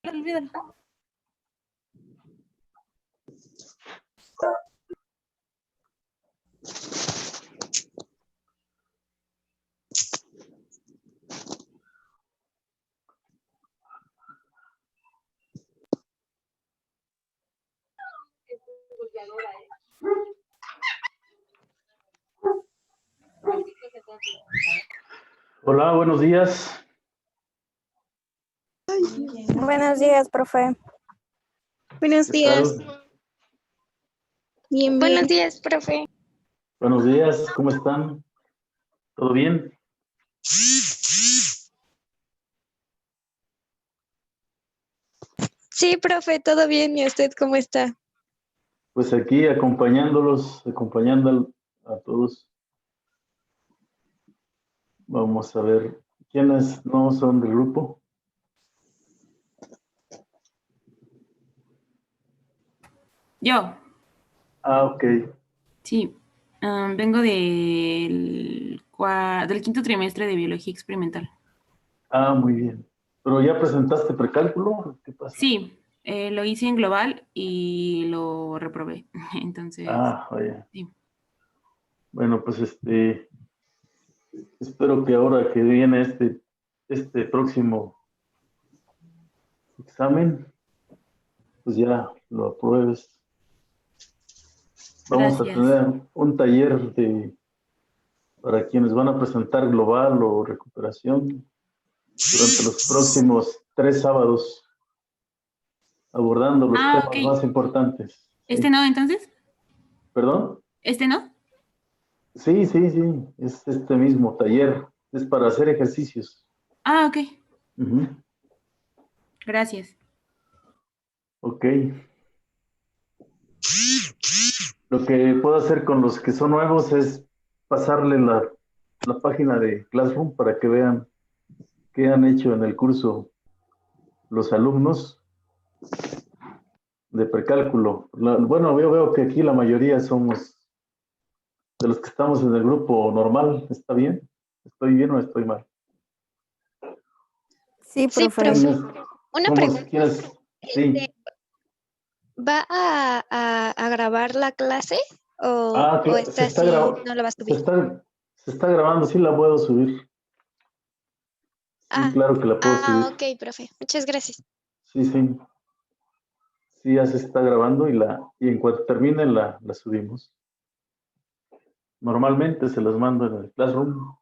Olvídalo. Hola, buenos días. Buenos días, profe. Buenos ¿Qué días. tal? Bien, Buenos bien. días, profe. Buenos días, ¿cómo están? ¿Todo bien? Sí, profe, todo bien. ¿Y usted cómo está? Pues aquí acompañándolos, acompañando a todos. Vamos a ver quiénes no son del grupo. Yo, Ok. sí. Vengo del quinto trimestre de biología experimental. Muy bien. ¿Pero ya presentaste precálculo? ¿Qué pasa? Sí, lo hice en global y lo reprobé. Entonces, Oye. sí. Bueno, pues espero que ahora que viene este próximo examen, pues ya lo apruebes. Vamos a Gracias. tener un taller para quienes van a presentar global o recuperación durante los próximos 3 sábados, abordando los temas Ok. más importantes. ¿Sí? ¿Este no, entonces? ¿Perdón? ¿Este no? Sí, es este mismo taller, es para hacer ejercicios. Ok. Ujú. Gracias. Ok. Lo que puedo hacer con los que son nuevos es pasarle la página de Classroom para que vean qué han hecho en el curso los alumnos de precálculo. Bueno, yo veo que aquí la mayoría somos de los que estamos en el grupo normal. ¿Está bien? ¿Estoy bien o estoy mal? Sí, Sí, profe. profe. Una pregunta. ¿Quiénes? Sí. ¿Va a grabar la clase o Se esta está, sí grabando, no la va a subir? se está grabando, sí la puedo subir. Sí, claro que la puedo subir. Ok, profe. Muchas gracias. Sí. Sí, ya se está grabando y en cuanto termine la subimos. Normalmente se las mando en el Classroom.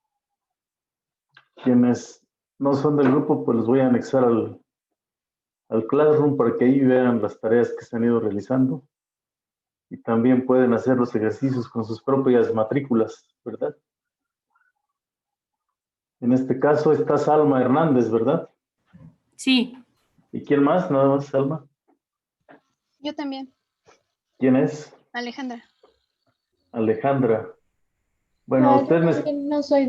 Quienes no son del grupo, pues los voy a anexar al Classroom para que ahí vean las tareas que se han ido realizando. Y también pueden hacer los ejercicios con sus propias matrículas, ¿verdad? En este caso está Salma Hernández, ¿verdad? Sí. ¿Y quién más? Nada más, Salma. Yo también. ¿Quién es? Alejandra. Alejandra. Bueno, Yo también no soy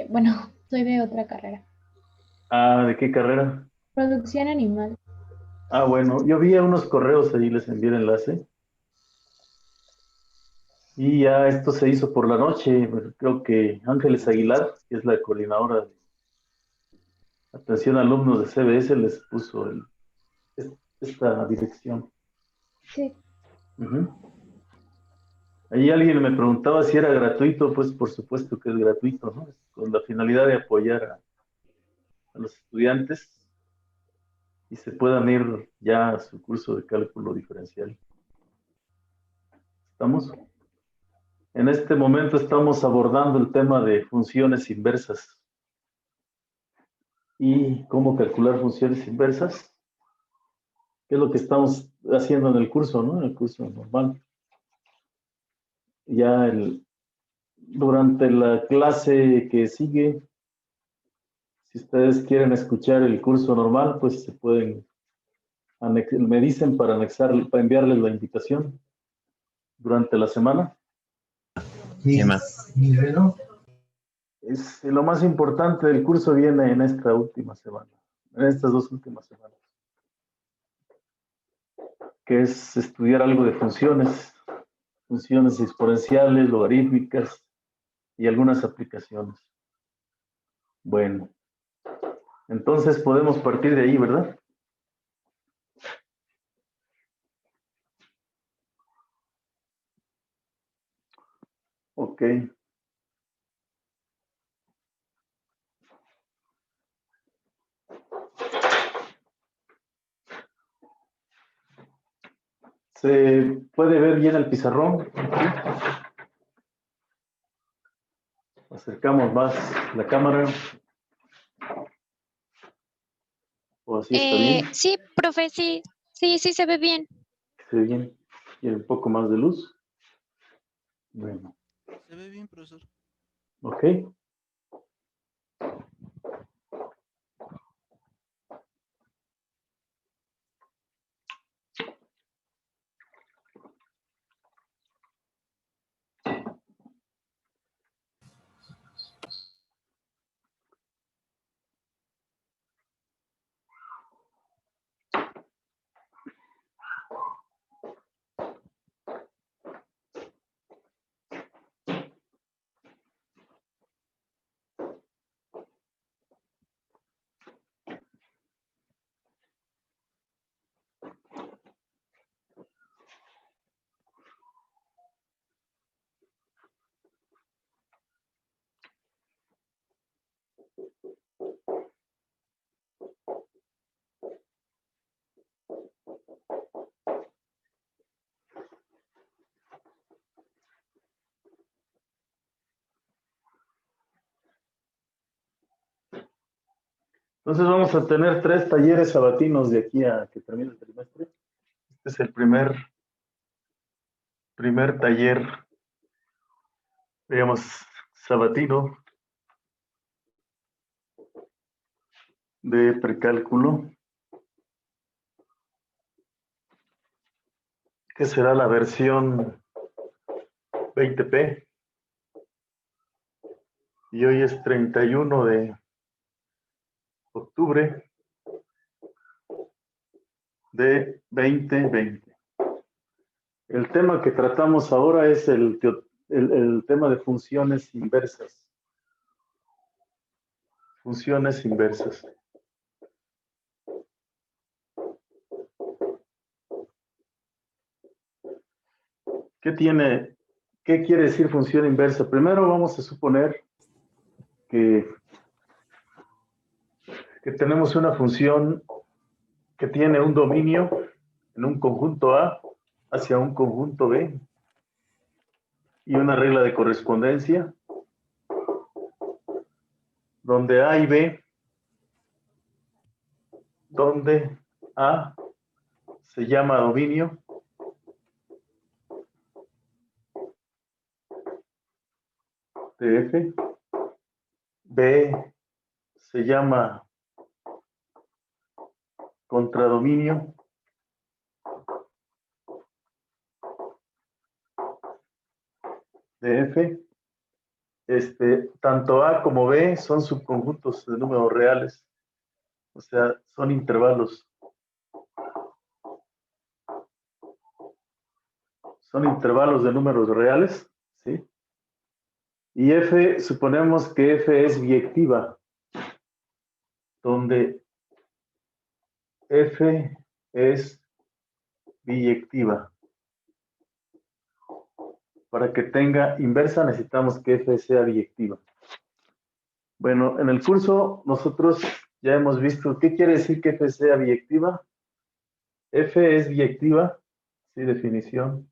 bueno, soy de otra carrera. ¿De qué carrera? Producción animal. Bueno, yo vi unos correos allí, les envié el enlace. Y ya esto se hizo por la noche. Creo que Ángeles Aguilar, que es la coordinadora de atención a alumnos de CBS, les puso esta dirección. Sí. Ujú. Ahí alguien me preguntaba si era gratuito, pues por supuesto que es gratuito, ¿no? Con la finalidad de apoyar a los estudiantes y se puedan ir ya a su curso de cálculo diferencial. ¿Estamos? En este momento estamos abordando el tema de funciones inversas y cómo calcular funciones inversas, que es lo que estamos haciendo en el curso, ¿no? En el curso normal. Ya durante la clase que sigue, si ustedes quieren escuchar el curso normal, pues se pueden me dicen para para enviarles la invitación durante la semana. ¿Qué más? Lo más importante del curso viene en esta última semana, en estas 2 últimas semanas, que es estudiar algo de funciones exponenciales, logarítmicas y algunas aplicaciones. Bueno, entonces podemos partir de ahí, ¿verdad? Ok. ¿Se puede ver bien el pizarrón? Acercamos más la cámara. ¿O así está bien? Sí, profe, sí, sí se ve bien. ¿Se ve bien? ¿Y un poco más de luz? Bueno. Se ve bien, profesor. Ok. Entonces vamos a tener 3 talleres sabatinos de aquí a que termine el trimestre. Este es el primer taller, digamos, sabatino de precálculo, que será la versión 20P. Y hoy es 31 de octubre de 2020. El tema que tratamos ahora es el tema de funciones inversas. Funciones inversas. ¿Qué quiere decir función inversa? Primero vamos a suponer que tenemos una función que tiene un dominio en un conjunto A hacia un conjunto B y una regla de correspondencia donde A y B, donde A se llama dominio de F, B se llama contradominio de F. Tanto A como B son subconjuntos de números reales, o sea, son intervalos. Son intervalos de números reales, ¿sí? Y F, suponemos que F es biyectiva, donde F es biyectiva. Para que tenga inversa necesitamos que F sea biyectiva. Bueno, en el curso nosotros ya hemos visto qué quiere decir que F sea biyectiva. F es biyectiva, sí, definición.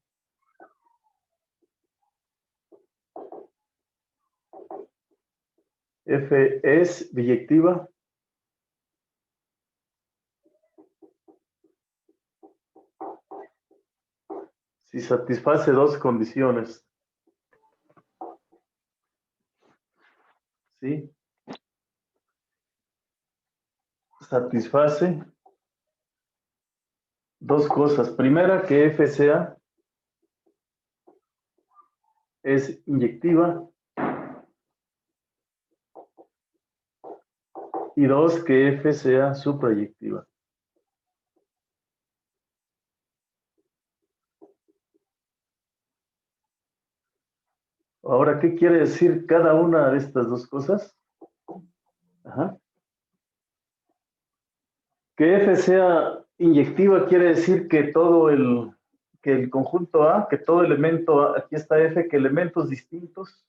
F es biyectiva si satisface 2 condiciones. ¿Sí? Satisface 2 cosas. Primera, que F es inyectiva. Y 2, que F sea suprayectiva. Ahora, ¿qué quiere decir cada una de estas 2 cosas? Ajá. Que F sea inyectiva quiere decir que todo el que el conjunto A, que todo elemento A, aquí está F, que elementos distintos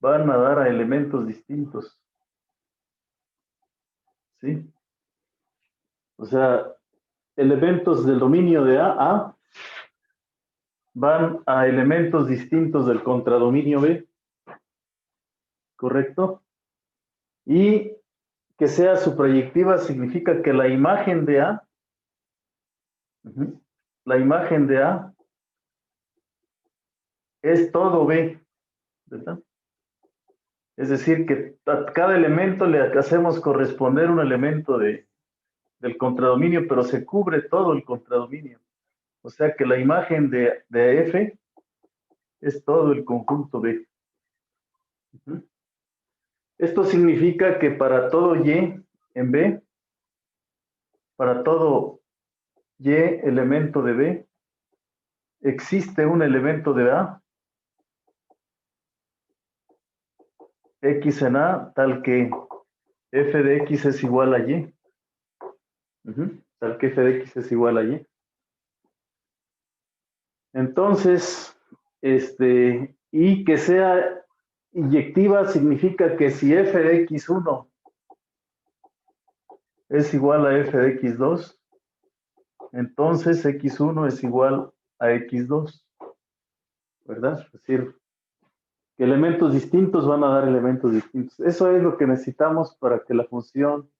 van a dar a elementos distintos. ¿Sí? O sea, elementos del dominio de A van a elementos distintos del contradominio B. ¿Correcto? Y que sea su proyectiva significa que la imagen de A, la imagen de A es todo B, ¿verdad? Es decir, que a cada elemento le hacemos corresponder un elemento del contradominio, pero se cubre todo el contradominio. O sea que la imagen de F es todo el conjunto B. Esto significa que para todo Y en B, para todo Y elemento de B, existe un elemento de A, X en A, tal que F de X es igual a Y. Tal que F de X es igual a Y. Entonces, y que sea inyectiva significa que si F de X1 es igual a F de X2, entonces X1 es igual a X2, ¿verdad? Es decir, que elementos distintos van a dar elementos distintos. Eso es lo que necesitamos para que la función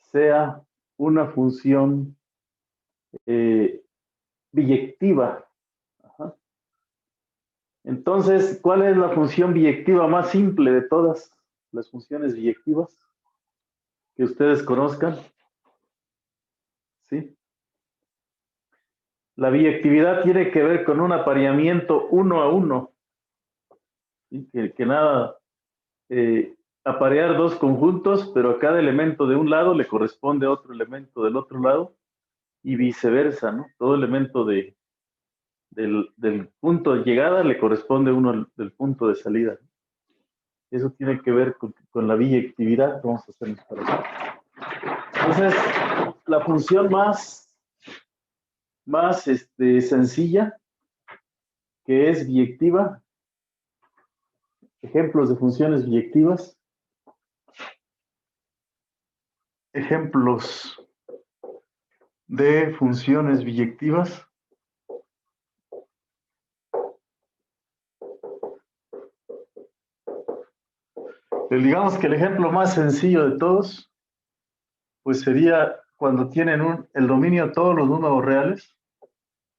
sea una función biyectiva. Entonces, ¿cuál es la función biyectiva más simple de todas las funciones biyectivas que ustedes conozcan? ¿Sí? La biyectividad tiene que ver con un apareamiento 1 a 1. ¿Sí? Que nada, aparear dos conjuntos, pero a cada elemento de un lado le corresponde a otro elemento del otro lado y viceversa, ¿no? Todo elemento del punto de llegada le corresponde uno del punto de salida. Eso tiene que ver con la biyectividad. Vamos a hacernos para acá. Entonces, la función más sencilla, que es biyectiva, ejemplos de funciones biyectivas, ejemplos de funciones biyectivas. Digamos que el ejemplo más sencillo de todos, pues sería cuando tienen el dominio todos los números reales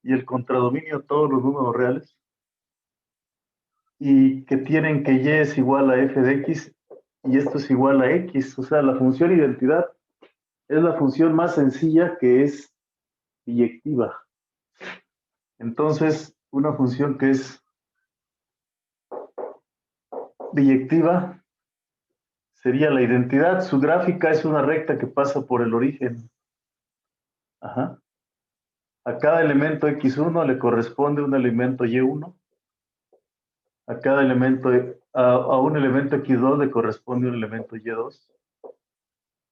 y el contradominio todos los números reales, y que tienen que Y es igual a F de X y esto es igual a X. O sea, la función identidad es la función más sencilla que es biyectiva. Entonces, una función que es biyectiva sería la identidad. Su gráfica es una recta que pasa por el origen. A cada elemento X1 le corresponde un elemento Y1. A cada elemento, a un elemento X2 le corresponde un elemento Y2.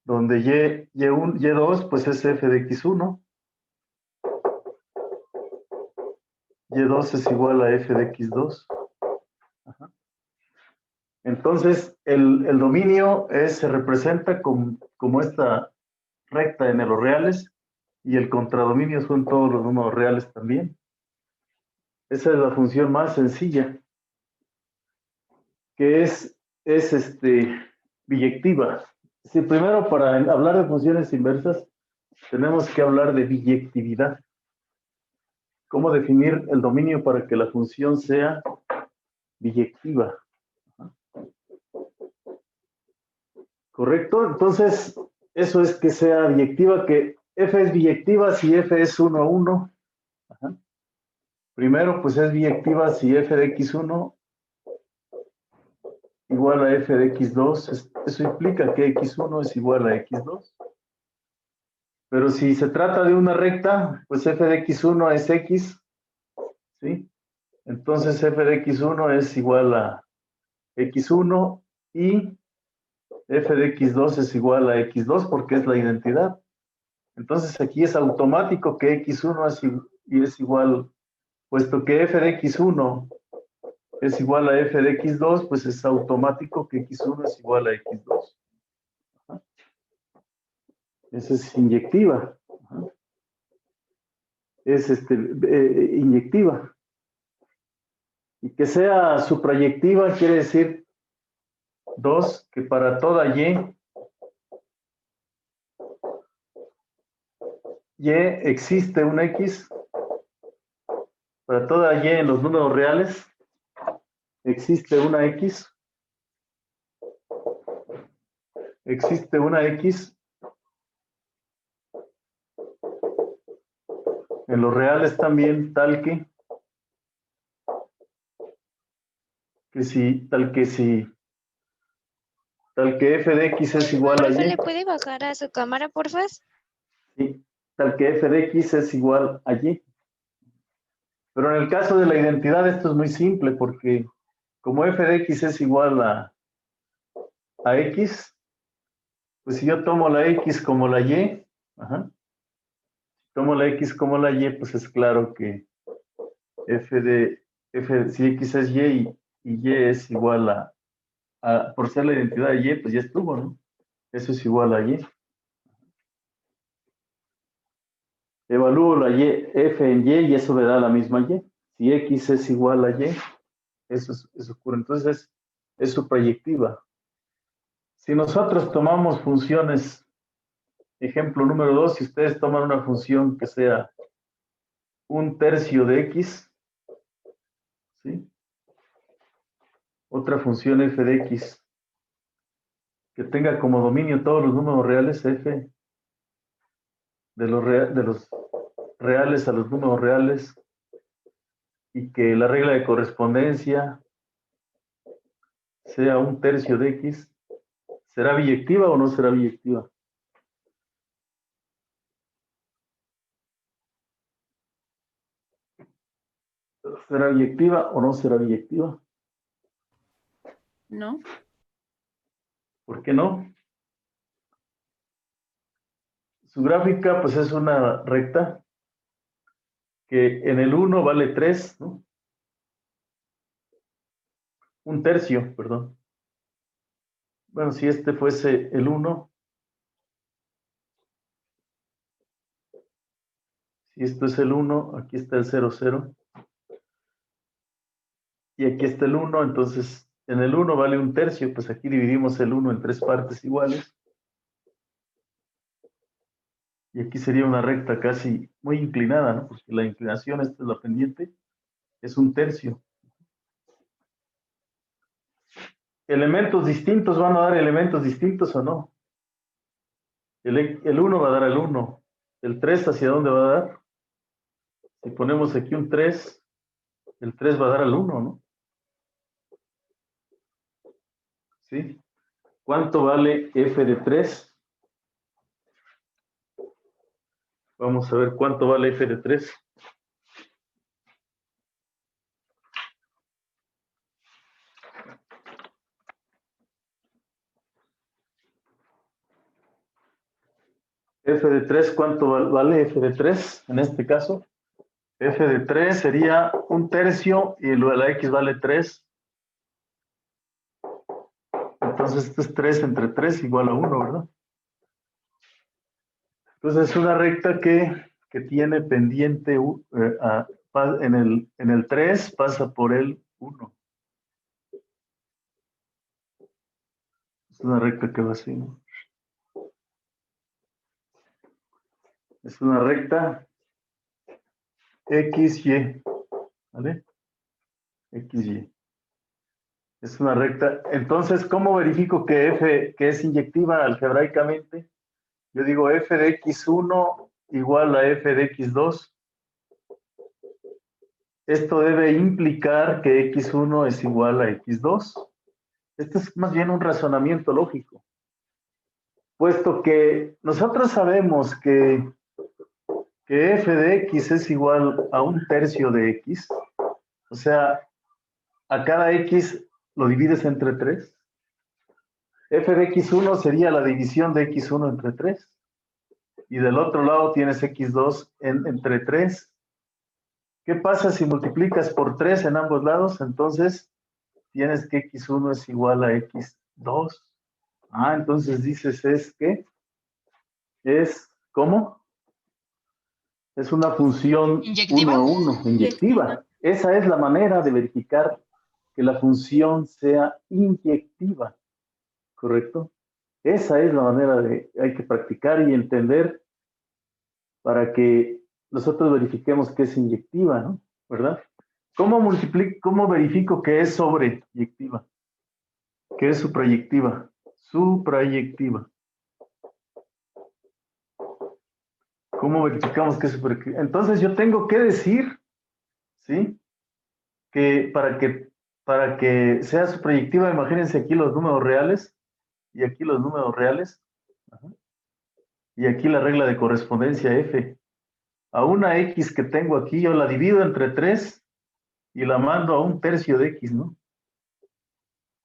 Donde Y1, Y2 pues es F de X1. Y2 es igual a F de X2. Entonces, el dominio se representa como esta recta en los reales, y el contradominio son todos los números reales también. Esa es la función más sencilla, que es biyectiva. Si primero, para hablar de funciones inversas, tenemos que hablar de biyectividad. ¿Cómo definir el dominio para que la función sea biyectiva? ¿Correcto? Entonces, eso es que sea biyectiva, que F es biyectiva si F es 1 a 1. Primero, pues es biyectiva si F de X1 igual a F de X2. Eso implica que X1 es igual a X2. Pero si se trata de una recta, pues F de X1 es X, ¿sí? Entonces F de X1 es igual a X1 y F de X2 es igual a X2 porque es la identidad. Entonces aquí es automático que X1 y es igual, puesto que f de x1 es igual a f de x2, pues es automático que x1 es igual a x2. Ajá. Esa es inyectiva. Ajá. Es inyectiva. Y que sea suprayectiva quiere decir, 2, que para toda y existe un x, para toda y en los números reales, existe una x en los reales también, tal que f de x es igual a Profe, y, ¿le puede bajar a su cámara, porfa? sí, tal que f de x es igual a y. Pero en el caso de la identidad esto es muy simple, porque como f de x es igual a x, pues si yo tomo la x como la y, ajá, tomo la x como la y, pues es claro que si x es y y es igual por ser la identidad de y, pues ya estuvo, ¿no? Eso es igual a y. Evalúo la y, f en y eso me da la misma y. Si x es igual a y, eso ocurre. Entonces es suprayectiva. Si nosotros tomamos funciones, ejemplo número 2, si ustedes toman una función que sea 1/3 de x, ¿sí? Otra función f de x que tenga como dominio todos los números reales, f de los reales a los números reales, y que la regla de correspondencia sea 1/3 de x, ¿será biyectiva o no será biyectiva? ¿Será biyectiva o no será biyectiva? ¿No? ¿Por qué no? Su gráfica pues es una recta que en el 1 vale 3, ¿no? 1/3, perdón. Bueno, si este fuese el 1, si esto es el 1, aquí está el 0, 0, y aquí está el 1, entonces en el 1 vale 1/3, pues aquí dividimos el 1 en 3 partes iguales, y aquí sería una recta casi muy inclinada, ¿no? Porque la inclinación, esta es la pendiente, es 1/3. ¿Elementos distintos van a dar elementos distintos o no? El 1 va a dar el 1. ¿El 3 hacia dónde va a dar? Si ponemos aquí un 3, el 3 va a dar al 1, ¿no? ¿Sí? ¿Cuánto vale f de 3? Vamos a ver cuánto vale f de 3. F de 3, ¿cuánto vale f de 3 en este caso? F de 3 sería 1/3 y lo de la x vale 3. Entonces esto es 3 entre 3 igual a 1, ¿verdad? Entonces es una recta que tiene pendiente en el 3, pasa por el 1. Es una recta que va así, ¿no? Es una recta XY, ¿vale? XY. Es una recta. Entonces, ¿cómo verifico que f, que es inyectiva algebraicamente? Yo digo f de x1 igual a f de x2. Esto debe implicar que x1 es igual a x2. Esto es más bien un razonamiento lógico. Puesto que nosotros sabemos que f de x es igual a 1/3 de x, o sea, a cada x lo divides entre 3. F de x1 sería la división de x1 entre 3. Y del otro lado tienes x2 entre 3. ¿Qué pasa si multiplicas por 3 en ambos lados? Entonces tienes que x1 es igual a x2. Ah, entonces dices es que es, ¿cómo? Es una función ¿Inyectiva? 1 a 1, inyectiva. Esa es la manera de verificar que la función sea inyectiva, ¿correcto? Esa es la manera hay que practicar y entender para que nosotros verifiquemos que es inyectiva, ¿no? ¿Verdad? ¿Cómo verifico que es sobreyectiva? Que es suprayectiva. Suprayectiva. ¿Cómo verificamos que es suprayectiva? Entonces yo tengo que decir, ¿sí? Que para que sea suprayectiva, imagínense aquí los números reales y aquí los números reales. Ajá. Y aquí la regla de correspondencia F. A una X que tengo aquí, yo la divido entre 3 y la mando a 1/3 de X, ¿no?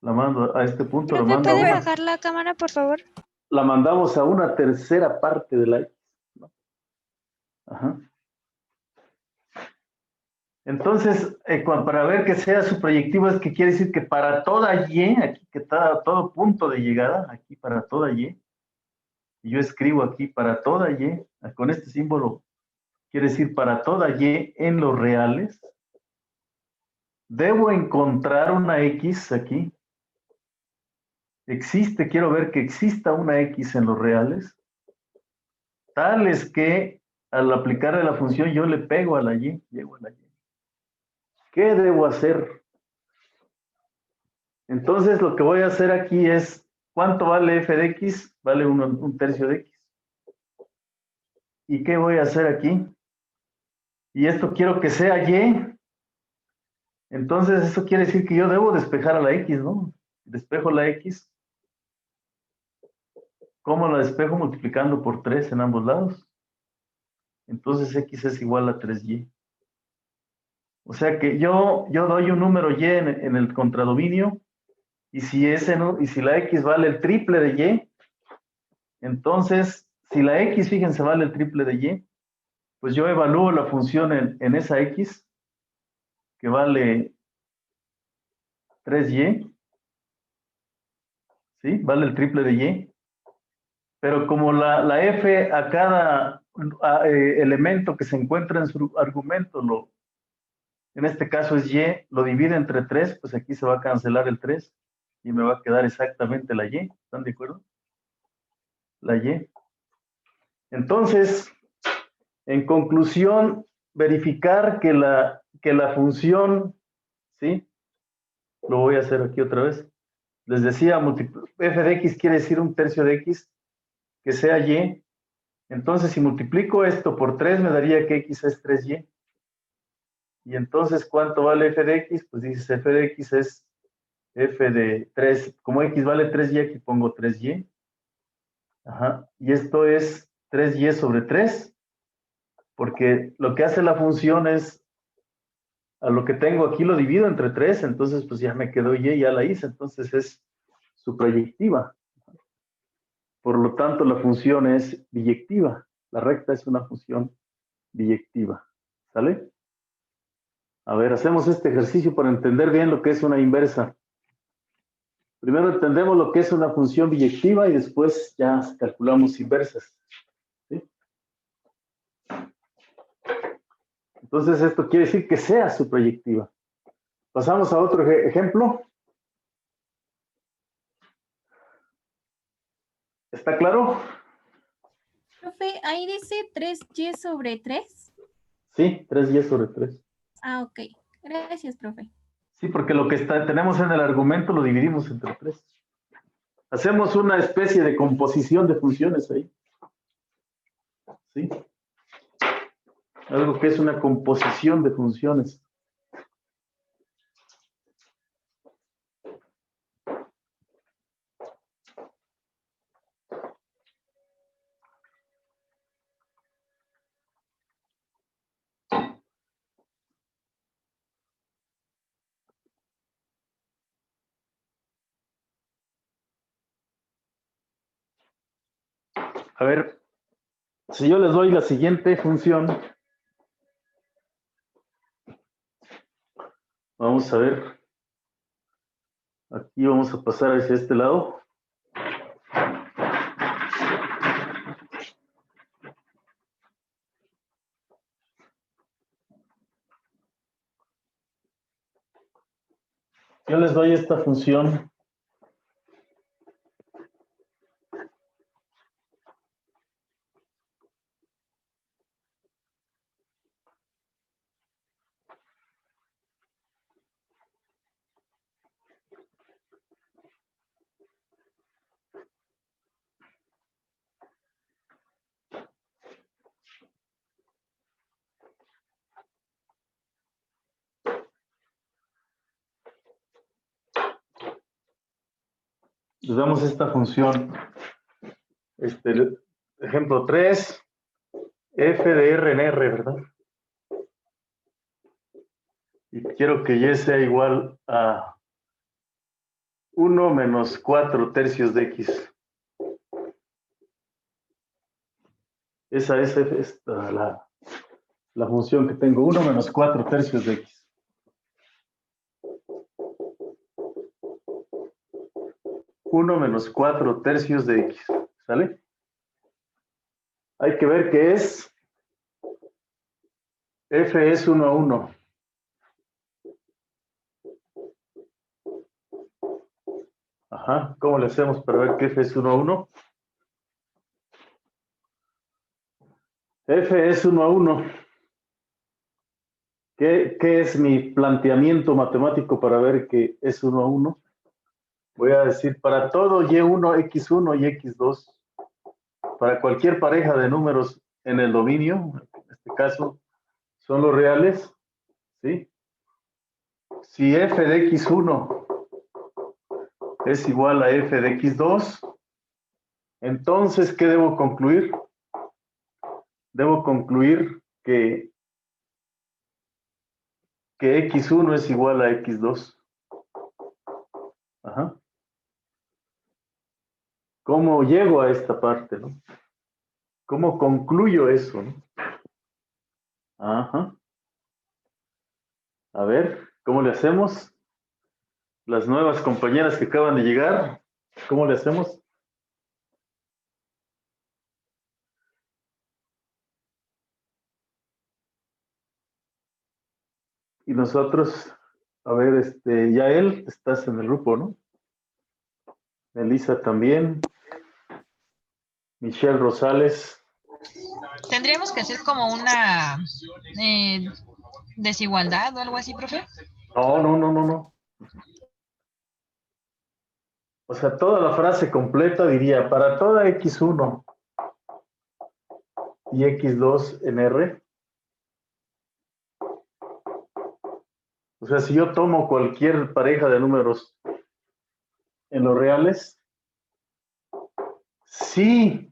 La mando a este punto, la Profe, mando a ¿puede una. bajar la cámara, por favor? La mandamos a 1/3 parte de la X, ¿no? Ajá. Entonces, para ver que sea suprayectivo es que quiere decir que para toda Y, aquí que está todo punto de llegada, aquí para toda Y, y yo escribo aquí para toda Y, con este símbolo, quiere decir para toda Y en los reales, debo encontrar una X aquí. Quiero ver que exista una X en los reales, tales que al aplicarle la función yo le pego a la Y, llego a la Y. ¿Qué debo hacer? Entonces lo que voy a hacer aquí es, ¿cuánto vale f de x? Vale 1/3 de x. ¿Y qué voy a hacer aquí? Y esto quiero que sea y. Entonces eso quiere decir que yo debo despejar a la x, ¿no? Despejo la x. ¿Cómo la despejo? Multiplicando por 3 en ambos lados. Entonces x es igual a 3y. O sea que yo doy un número y en el contradominio, y si la x vale el triple de y, entonces, si la x, fíjense, vale el triple de y, pues yo evalúo la función en esa x, que vale 3y, ¿sí? Vale el triple de y. Pero como la f a cada elemento que se encuentra en su argumento, en este caso es y, lo divide entre 3, pues aquí se va a cancelar el 3 y me va a quedar exactamente la y. ¿Están de acuerdo? La y. Entonces, en conclusión, verificar que la función, ¿sí? Lo voy a hacer aquí otra vez. Les decía, f de x quiere decir 1/3 de x, que sea y. Entonces, si multiplico esto por 3, me daría que x es 3y. Y entonces, ¿cuánto vale f de x? Pues dices, f de x es f de 3. Como x vale 3y, aquí pongo 3y. Ajá. Y esto es 3y sobre 3, porque lo que hace la función es, a lo que tengo aquí lo divido entre 3, entonces pues ya me quedó y, ya la hice, entonces es suprayectiva. Por lo tanto, la función es biyectiva. La recta es una función biyectiva. ¿Sale? A ver, hacemos este ejercicio para entender bien lo que es una inversa. Primero entendemos lo que es una función biyectiva y después ya calculamos inversas. ¿Sí? Entonces, esto quiere decir que sea suprayectiva. Pasamos a otro ejemplo. ¿Está claro? Profe, ahí dice 3y sobre 3. Sí, 3y sobre 3. Ah, ok. Gracias, profe. Sí, porque lo que tenemos en el argumento lo dividimos entre 3. Hacemos una especie de composición de funciones ahí. ¿Sí? Algo que es una composición de funciones. A ver, si yo les doy la siguiente función, Vamos a ver. Aquí vamos a pasar hacia este lado. Yo les doy esta función. Les damos esta función. Ejemplo 3, f de r en r, ¿verdad? Y quiero que y sea igual a 1 menos 4 tercios de x. Esa es la función que tengo, 1 menos 4 tercios de x. 1 menos 4 tercios de x, ¿sale? Hay que ver qué es. F es 1 a 1. Ajá, ¿cómo le hacemos para ver que f es 1 a 1? F es 1 a 1. ¿Qué es mi planteamiento matemático para ver que es 1 a 1? Voy a decir para todo y1, x1 y x2, para cualquier pareja de números en el dominio, en este caso son los reales, ¿sí? Si f de x1 es igual a f de x2, entonces, ¿qué debo concluir? Debo concluir que x1 es igual a x2. Ajá. ¿Cómo llego a esta parte, no? ¿Cómo concluyo eso, no? Ajá. A ver, ¿cómo le hacemos? Las nuevas compañeras que acaban de llegar, ¿cómo le hacemos? Y nosotros, a ver, Yael, estás en el grupo, ¿no? Elisa también. Michelle Rosales. ¿Tendríamos que hacer como una desigualdad o algo así, profe? No. O sea, toda la frase completa diría, para toda x1 y x2 en R. O sea, si yo tomo cualquier pareja de números en los reales, si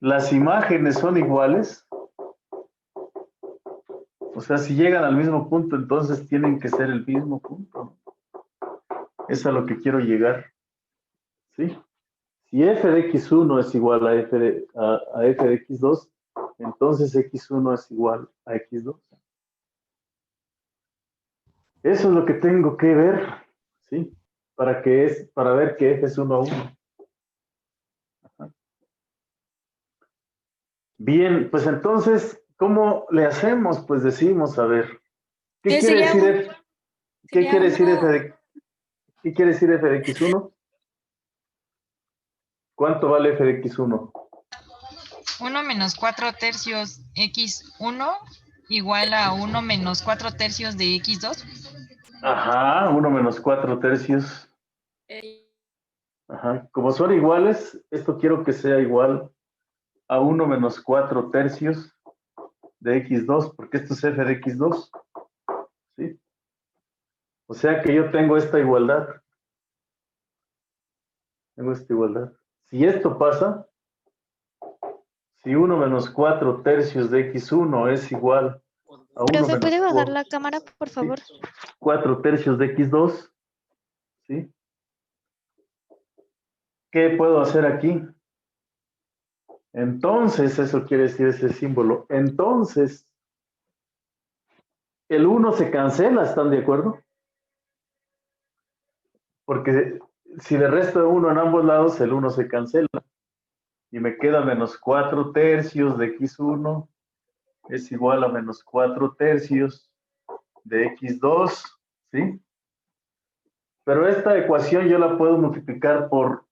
las imágenes son iguales, o sea, si llegan al mismo punto, entonces tienen que ser el mismo punto. Es a lo que quiero llegar. ¿Sí? Si f de x1 es igual a f de x2, entonces x1 es igual a x2. Eso es lo que tengo que ver, ¿sí? Para ver que f es 1 a 1. Ajá. Bien, pues entonces, ¿cómo le hacemos? Pues decimos, a ver, ¿qué quiere decir f? ¿Qué quiere decir f de x1? ¿Cuánto vale f de x1? 1 menos 4 tercios x1 igual a 1 menos 4 tercios de x2. Ajá, 1 menos 4 tercios. Ajá, como son iguales, esto quiero que sea igual a 1 menos 4 tercios de x2, porque esto es f de x2. ¿Sí? O sea que yo tengo esta igualdad. Tengo esta igualdad. Si esto pasa, si 1 menos 4 tercios de x1 es igual a 1 Profe, menos ¿puede bajar la cámara, por favor? 4 tercios de x2, ¿sí? ¿Qué puedo hacer aquí? Entonces, eso quiere decir ese símbolo. Entonces, el 1 se cancela, ¿están de acuerdo? Porque si le resto 1 en ambos lados, el 1 se cancela. Y me queda menos 4 tercios de x1 es igual a menos 4 tercios de x2, ¿sí? Pero esta ecuación yo la puedo multiplicar por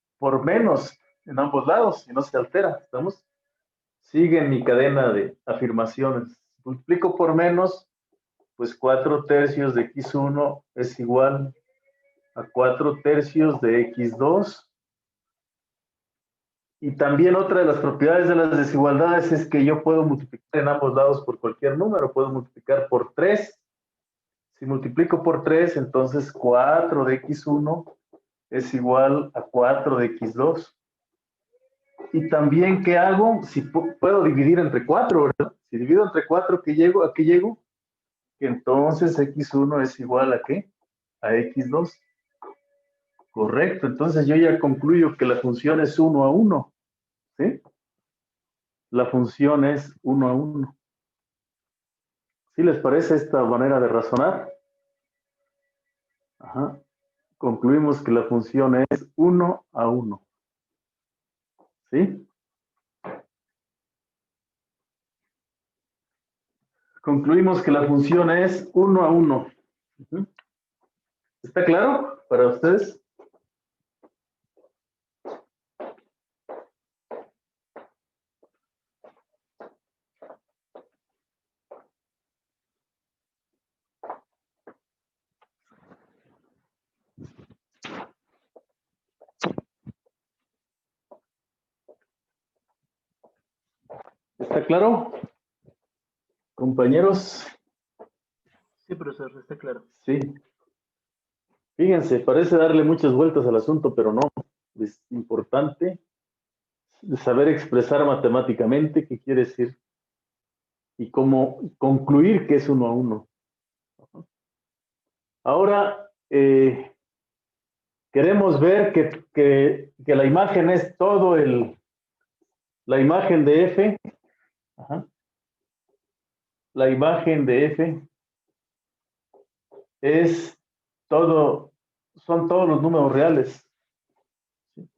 menos en ambos lados y no se altera, ¿estamos? Sigue en mi cadena de afirmaciones. Multiplico por menos, pues 4 tercios de x1 es igual a 4 tercios de x2. Y también otra de las propiedades de las desigualdades es que yo puedo multiplicar en ambos lados por cualquier número. Puedo multiplicar por 3. Si multiplico por 3, entonces 4 de x1 es igual a 4 de x2. Y también, ¿qué hago? Si puedo dividir entre 4, ¿verdad? Si divido entre 4, ¿a qué llego? Que entonces x1 es igual a ¿qué? A x2. Correcto, entonces yo ya concluyo que la función es 1 a 1. ¿Sí? La función es 1 a 1. ¿Sí les parece esta manera de razonar? Ajá. Concluimos que la función es 1 a 1. ¿Sí? Concluimos que la función es 1 a 1. ¿Está claro para ustedes? ¿Está claro? Compañeros. Sí, profesor, está claro. Sí. Fíjense, parece darle muchas vueltas al asunto, pero no. Es importante saber expresar matemáticamente qué quiere decir y cómo concluir que es 1 a 1. Ahora, queremos ver que la imagen es todo la imagen de F. Ajá. La imagen de F es son todos los números reales. ¿Sí?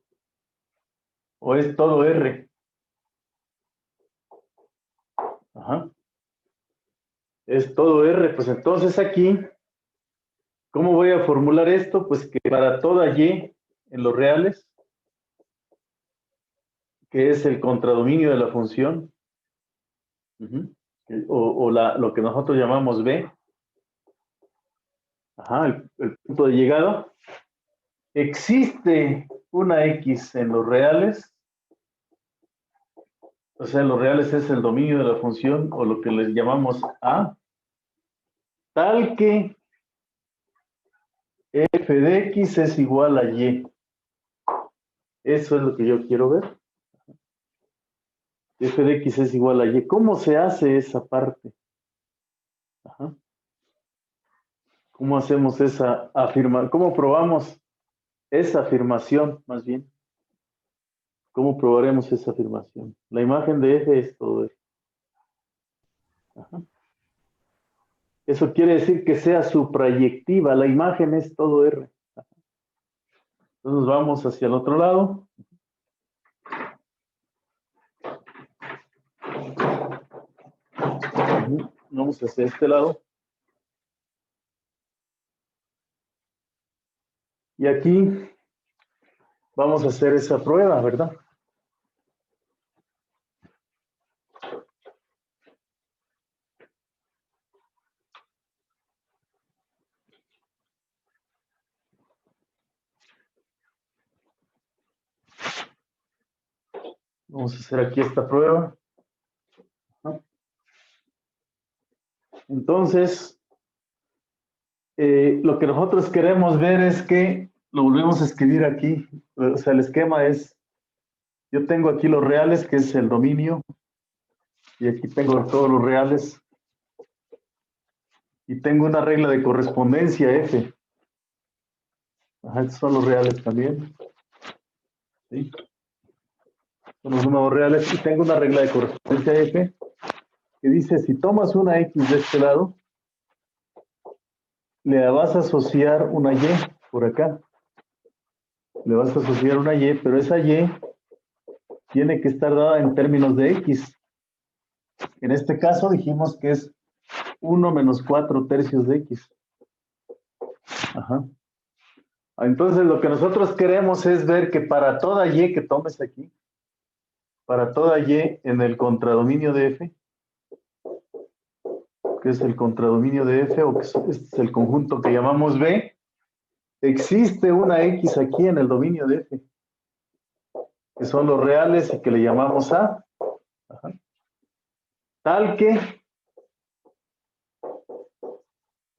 O es todo R. Ajá. Es todo R. Pues entonces aquí, ¿cómo voy a formular esto? Pues que para toda Y en los reales, que es el contradominio de la función, o lo que nosotros llamamos B, ajá, el punto de llegada, existe una X en los reales, o sea, en los reales es el dominio de la función, o lo que les llamamos A, tal que f de X es igual a Y. Eso es lo que yo quiero ver. F de X es igual a Y. ¿Cómo se hace esa parte? Ajá. ¿Cómo hacemos esa afirmación? ¿Cómo probamos esa afirmación, más bien? ¿Cómo probaremos esa afirmación? La imagen de F es todo F. Ajá. Eso quiere decir que sea suprayectiva. La imagen es todo R. Ajá. Entonces vamos hacia el otro lado. Vamos hacia este lado. Y aquí vamos a hacer esa prueba, ¿verdad? Vamos a hacer aquí esta prueba. Entonces, lo que nosotros queremos ver es que lo volvemos a escribir aquí. O sea, el esquema es, yo tengo aquí los reales, que es el dominio, y aquí tengo todos los reales, y tengo una regla de correspondencia F. Ajá, estos son los reales también. ¿Sí? Son los números reales, y tengo una regla de correspondencia F, que dice, si tomas una X de este lado, le vas a asociar una Y por acá. Le vas a asociar una Y, pero esa Y tiene que estar dada en términos de X. En este caso dijimos que es 1 menos 4 tercios de X. Ajá. Entonces lo que nosotros queremos es ver que para toda Y que tomes aquí, para toda Y en el contradominio de F, que es el contradominio de F, o que este es el conjunto que llamamos B, existe una X aquí en el dominio de F, que son los reales y que le llamamos A. Ajá. Tal que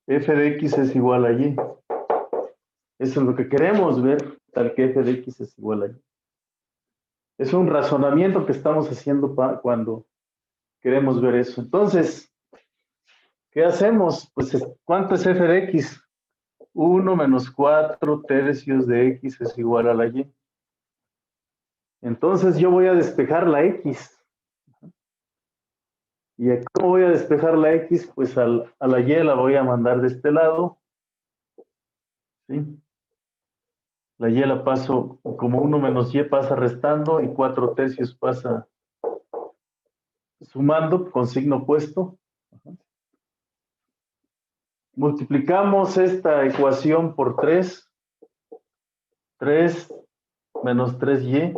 F de X es igual a Y. Eso es lo que queremos ver, tal que F de X es igual a Y. Es un razonamiento que estamos haciendo cuando queremos ver eso. Entonces, ¿qué hacemos? Pues, ¿cuánto es F de X? 1 menos 4 tercios de X es igual a la Y. Entonces, yo voy a despejar la X. ¿Y cómo voy a despejar la X? Pues a la Y la voy a mandar de este lado. ¿Sí? La Y la paso, como 1 menos Y pasa restando y 4 tercios pasa sumando con signo opuesto. Multiplicamos esta ecuación por 3. 3 menos 3Y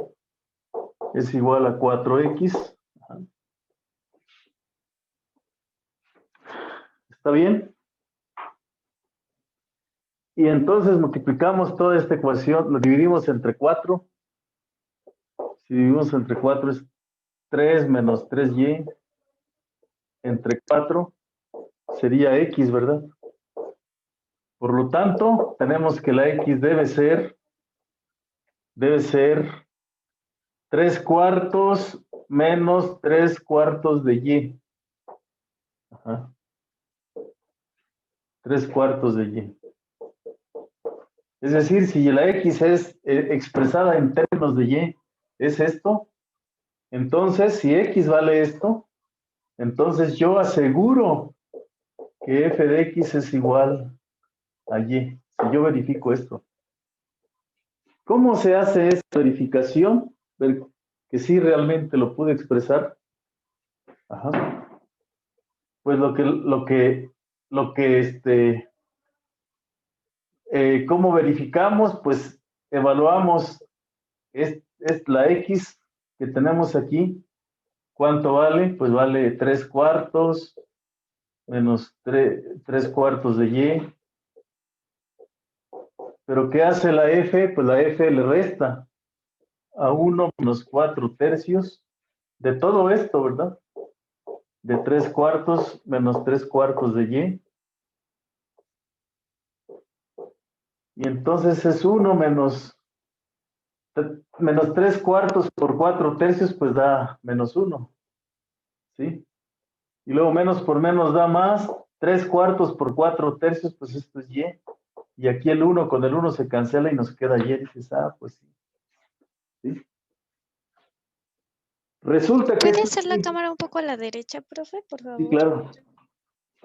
es igual a 4X. ¿Está bien? Y entonces multiplicamos toda esta ecuación, lo dividimos entre 4. Si dividimos entre 4 es 3 menos 3Y entre 4 sería X, ¿verdad? Por lo tanto, tenemos que la X debe ser 3 cuartos menos 3 cuartos de Y. Ajá. 3 cuartos de Y. Es decir, si la X es expresada en términos de Y, es esto. Entonces, si X vale esto, entonces yo aseguro que F de X es igual a Y. Si yo verifico esto. ¿Cómo se hace esta verificación? Ver que sí realmente lo pude expresar. Ajá. Pues ¿cómo verificamos? Pues evaluamos es la X que tenemos aquí. ¿Cuánto vale? Pues vale 3 cuartos menos 3 cuartos de Y. ¿Pero qué hace la F? Pues la F le resta a 1 menos 4 tercios de todo esto, ¿verdad? De 3 cuartos menos 3 cuartos de Y. Y entonces es 1 menos 3 cuartos por 4 tercios, pues da menos 1. ¿Sí? Y luego menos por menos da más. 3 cuartos por 4 tercios, pues esto es Y. Y aquí el 1 con el 1 se cancela y nos queda Y. Y dices, pues sí. ¿Sí? Resulta que... ¿Puede hacer la cámara un poco a la derecha, profe, por favor? Sí, claro.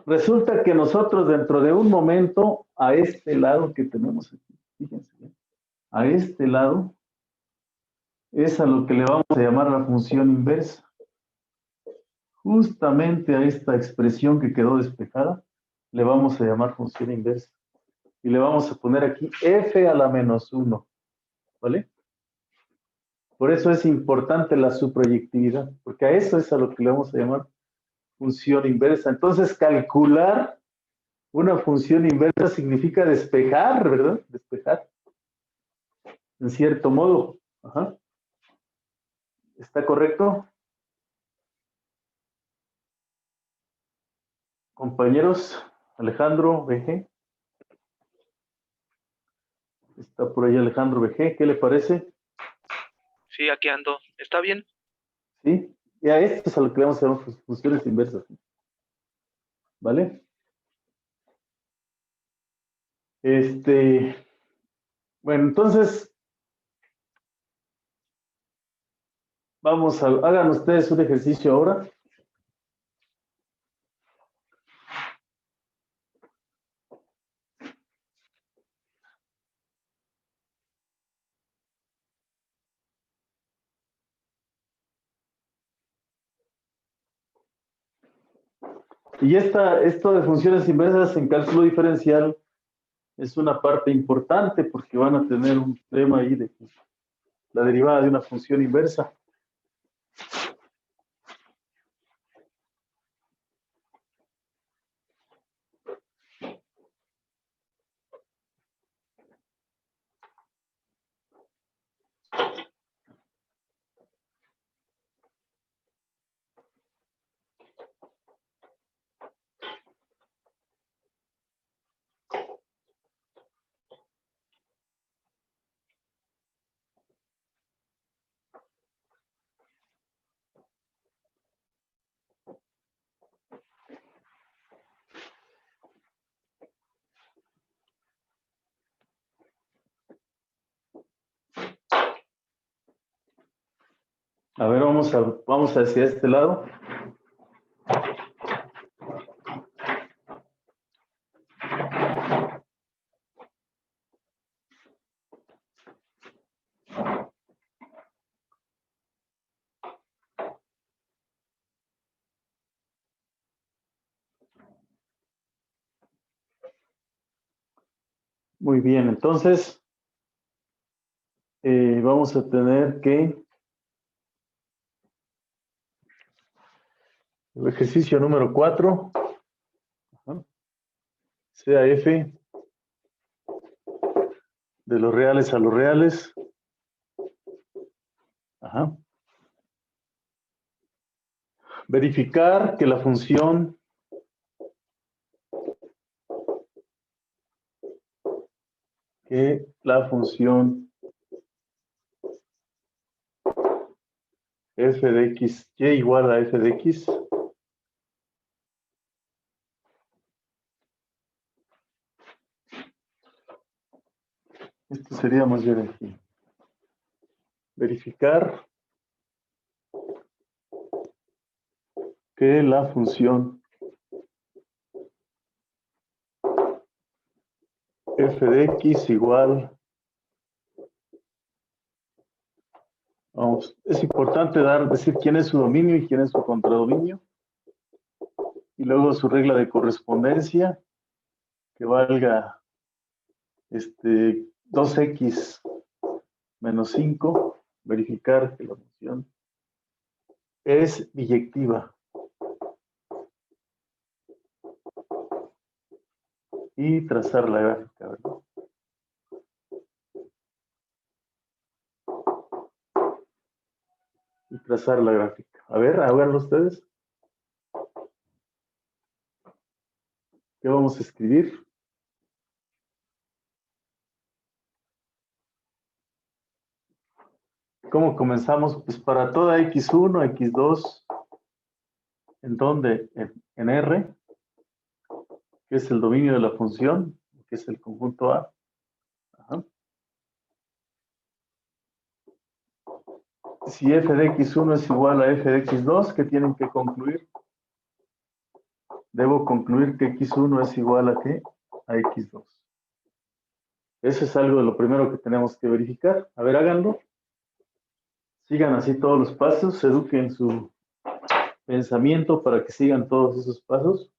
Resulta que nosotros dentro de un momento, a este lado que tenemos aquí, fíjense bien, a este lado, es a lo que le vamos a llamar la función inversa. Justamente a esta expresión que quedó despejada, le vamos a llamar función inversa. Y le vamos a poner aquí f a la menos 1. ¿Vale? Por eso es importante la subproyectividad, porque a eso es a lo que le vamos a llamar función inversa. Entonces, calcular una función inversa significa despejar, ¿verdad? Despejar. En cierto modo. Ajá. ¿Está correcto? Compañeros, Alejandro BG. Está por ahí Alejandro BG. ¿Qué le parece? Sí, aquí ando. ¿Está bien? Sí. Y a esto es a lo que le vamos a llamar funciones inversas. ¿Vale? Bueno, entonces, hagan ustedes un ejercicio ahora. Y esto de funciones inversas en cálculo diferencial es una parte importante porque van a tener un tema ahí de la derivada de una función inversa. A ver, vamos hacia este lado. Muy bien, entonces vamos a tener que el ejercicio número 4 sea f de los reales a los reales. Ajá. Verificar que la función f de x y igual a f de x esto sería más bien aquí. Verificar que la función f de x igual, vamos, es importante decir quién es su dominio y quién es su contradominio, y luego su regla de correspondencia, que valga 2x menos 5, verificar que la función es biyectiva. Y trazar la gráfica, ¿verdad? Y trazar la gráfica. A ver, háganlo ustedes. ¿Qué vamos a escribir? ¿Cómo comenzamos? Pues para toda x1, x2, ¿en dónde? En R, que es el dominio de la función, que es el conjunto A. Ajá. Si f de x1 es igual a f de x2, ¿qué tienen que concluir? Debo concluir que x1 es igual a ¿qué? A x2. Eso es algo de lo primero que tenemos que verificar. A ver, háganlo. Sigan así todos los pasos, eduquen su pensamiento para que sigan todos esos pasos.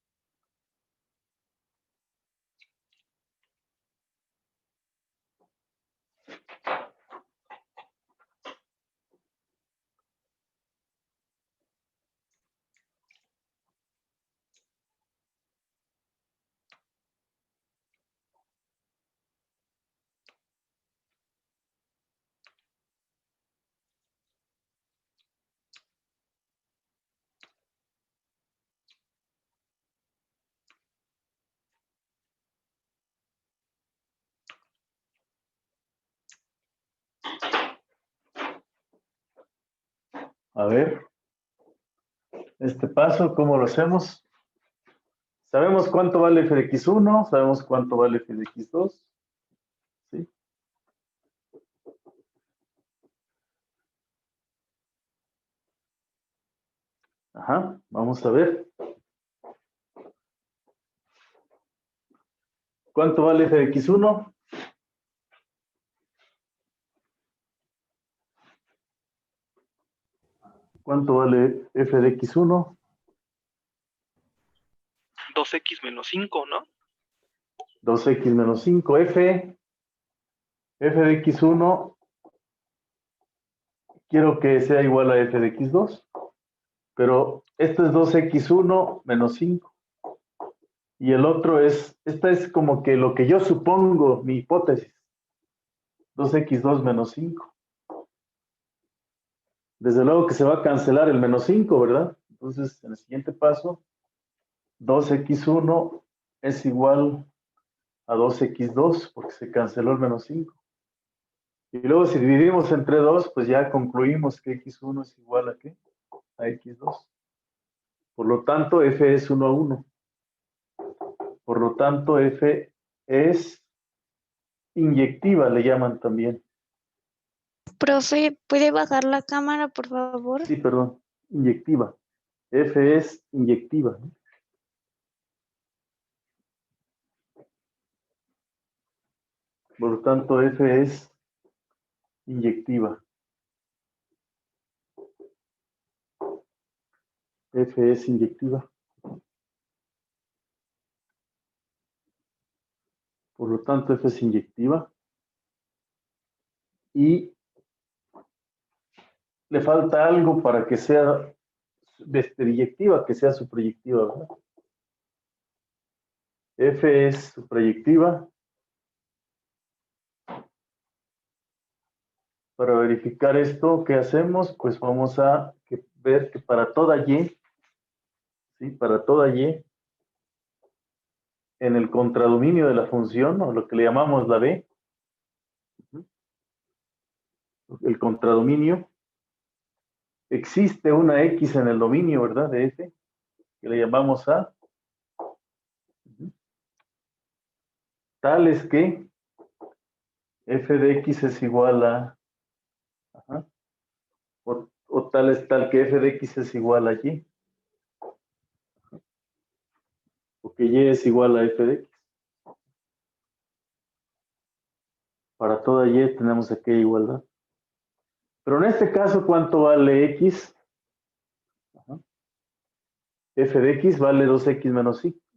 A ver, este paso, ¿cómo lo hacemos? Sabemos cuánto vale f de x1, sabemos cuánto vale f de x2. ¿Sí? Ajá, vamos a ver. ¿Cuánto vale f de x1? ¿Cuánto vale f de x1? 2x menos 5, ¿no? 2x menos 5. F de x1 quiero que sea igual a f de x2. Pero esto es 2x1 menos 5. Y el otro es, esta es como que lo que yo supongo, mi hipótesis. 2x2 menos 5. Desde luego que se va a cancelar el menos 5, ¿verdad? Entonces, en el siguiente paso, 2x1 es igual a 2x2, porque se canceló el menos 5. Y luego si dividimos entre 2, pues ya concluimos que x1 es igual a ¿qué? A x2. Por lo tanto, f es 1 a 1. Por lo tanto, f es inyectiva, le llaman también. Profe, ¿puede bajar la cámara, por favor? Sí, perdón, inyectiva. F es inyectiva, ¿no? Por lo tanto, F es inyectiva. F es inyectiva. Por lo tanto, F es inyectiva. Y le falta algo para que sea biyectiva, que sea suprayectiva, ¿verdad? F es suprayectiva. Para verificar esto, ¿qué hacemos? Pues vamos a ver que para toda Y, ¿sí? Para toda Y, en el contradominio de la función, o lo que le llamamos la B, el contradominio, existe una X en el dominio, ¿verdad? De F, que le llamamos A. Tal es que F de X es igual a, o tal es tal que F de X es igual a Y. O que Y es igual a F de X. Para toda Y tenemos aquella igualdad. Pero en este caso, ¿cuánto vale X? F de X vale 2X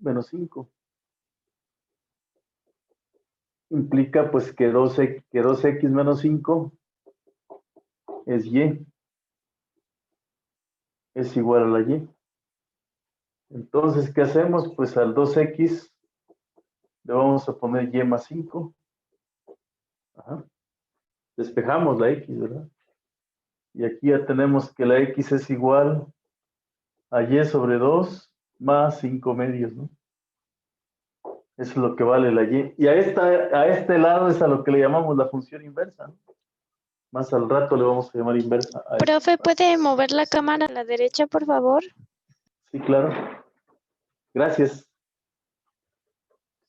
menos 5. Implica pues que 2X menos 5 es Y. Es igual a la Y. Entonces, ¿qué hacemos? Pues al 2X le vamos a poner Y más 5. Despejamos la X, ¿verdad? Y aquí ya tenemos que la X es igual a Y sobre 2 más 5 medios, ¿no? Eso es lo que vale la Y. Y a este lado es a lo que le llamamos la función inversa, ¿no? Más al rato le vamos a llamar inversa. Profe, ¿puede mover la cámara a la derecha, por favor? Sí, claro. Gracias.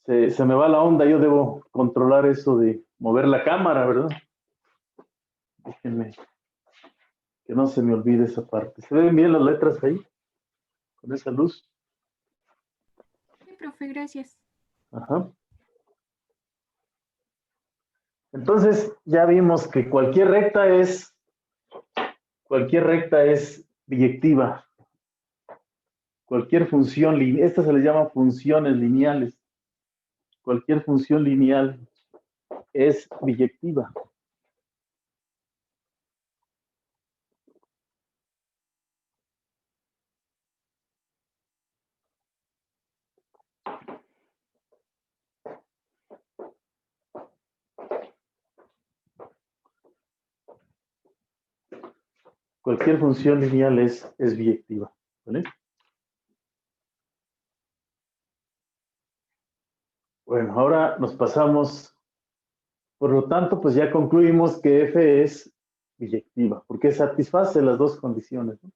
Se me va la onda, yo debo controlar eso de mover la cámara, ¿verdad? Déjenme que no se me olvide esa parte. ¿Se ven bien las letras ahí? Con esa luz. Sí, profe, gracias. Ajá. Entonces, ya vimos que cualquier recta es biyectiva. Cualquier función lineal, estas se les llama funciones lineales. Cualquier función lineal es biyectiva. Cualquier función lineal es biyectiva, ¿vale? Bueno, ahora nos pasamos, por lo tanto, pues ya concluimos que F es biyectiva, porque satisface las dos condiciones, ¿no?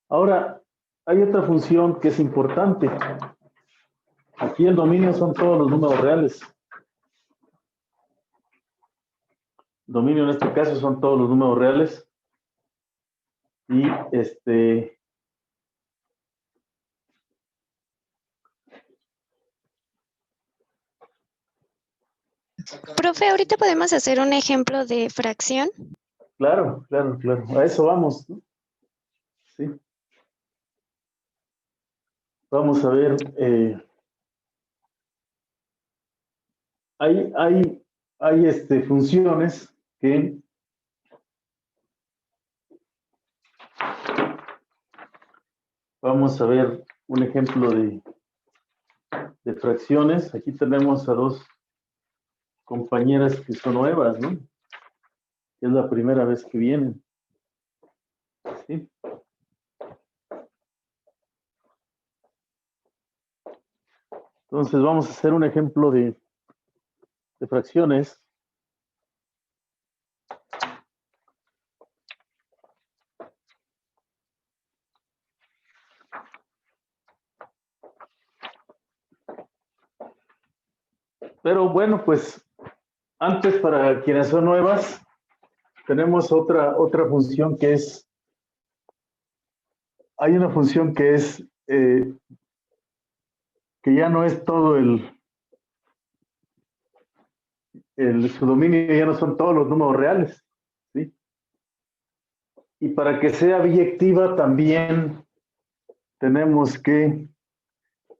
Ahora, hay otra función que es importante. Aquí el dominio son todos los números reales. El dominio en este caso son todos los números reales. Y Profe, ahorita podemos hacer un ejemplo de fracción. Claro. A eso vamos, ¿no? Sí. Vamos a ver. Hay funciones que vamos a ver un ejemplo de fracciones. Aquí tenemos a dos compañeras que son nuevas, ¿no? Es la primera vez que vienen. ¿Sí? Entonces vamos a hacer un ejemplo de fracciones. Pero bueno, pues antes, para quienes son nuevas, tenemos otra función que es, hay una función que es, que ya no es todo su dominio, ya no son todos los números reales, ¿sí? Y para que sea biyectiva también tenemos que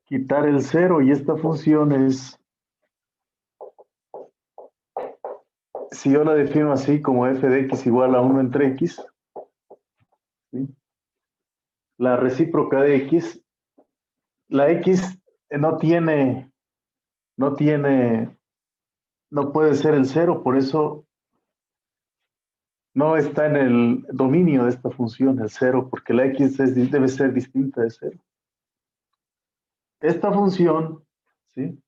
quitar el cero, y esta función es, si yo la defino así como f de x igual a 1 entre x, ¿sí? La recíproca de x, la x no puede ser el cero, por eso no está en el dominio de esta función el cero, porque la x debe ser distinta de cero. Esta función, ¿sí?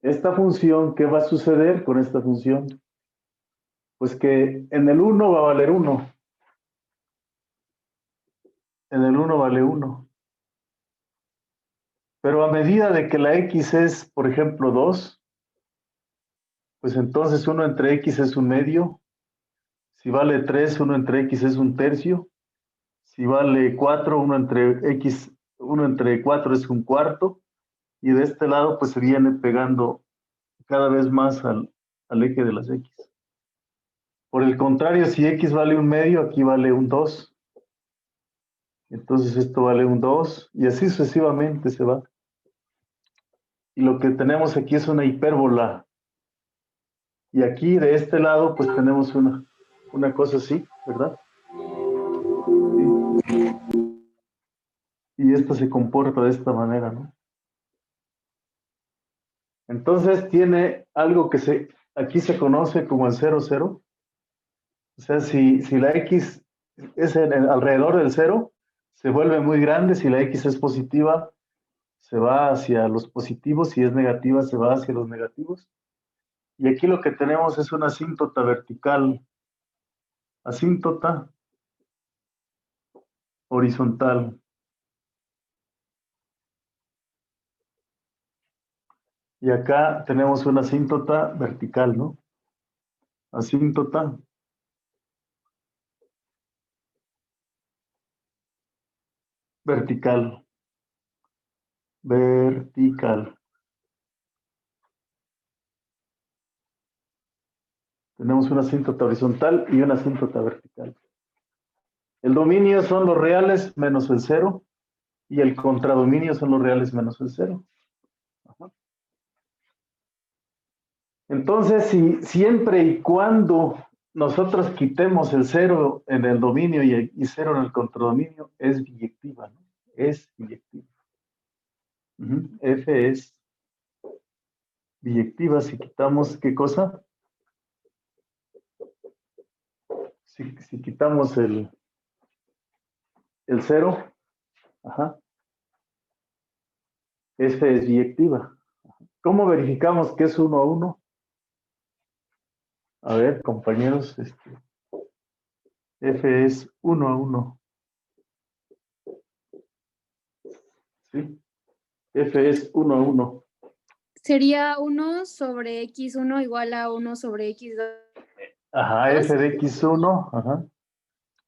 Esta función, ¿qué va a suceder con esta función? Pues que en el 1 va a valer 1. En el 1 vale 1. Pero a medida de que la x es, por ejemplo, 2, pues entonces 1 entre x es un medio. Si vale 3, 1 entre x es un tercio. Si vale 4, 1 entre 4 es un cuarto. Y de este lado, pues se viene pegando cada vez más al eje de las x. Por el contrario, si x vale un medio, aquí vale un 2. Entonces esto vale un 2, y así sucesivamente se va. Y lo que tenemos aquí es una hipérbola. Y aquí, de este lado, pues tenemos una cosa así, ¿verdad? ¿Sí? Y esto se comporta de esta manera, ¿no? Entonces tiene algo que aquí se conoce como el 0, 0. O sea, si la x es alrededor del 0, se vuelve muy grande. Si la x es positiva, se va hacia los positivos. Si es negativa, se va hacia los negativos. Y aquí lo que tenemos es una asíntota vertical, asíntota horizontal. Y acá tenemos una asíntota vertical, ¿no? Asíntota vertical. Vertical. Tenemos una asíntota horizontal y una asíntota vertical. El dominio son los reales menos el 0, y el contradominio son los reales menos el 0. Ajá. Entonces, siempre y cuando nosotros quitemos el 0 en el dominio y 0 en el contradominio, es biyectiva, ¿no? Es biyectiva. F es biyectiva si quitamos, ¿qué cosa? Si quitamos el 0, ajá, F es biyectiva. ¿Cómo verificamos que es 1 a 1? A ver, compañeros, F es 1 a 1. ¿Sí? F es 1 a 1. Sería 1 sobre x1 igual a 1 sobre x2. Ajá, F de x1, ajá.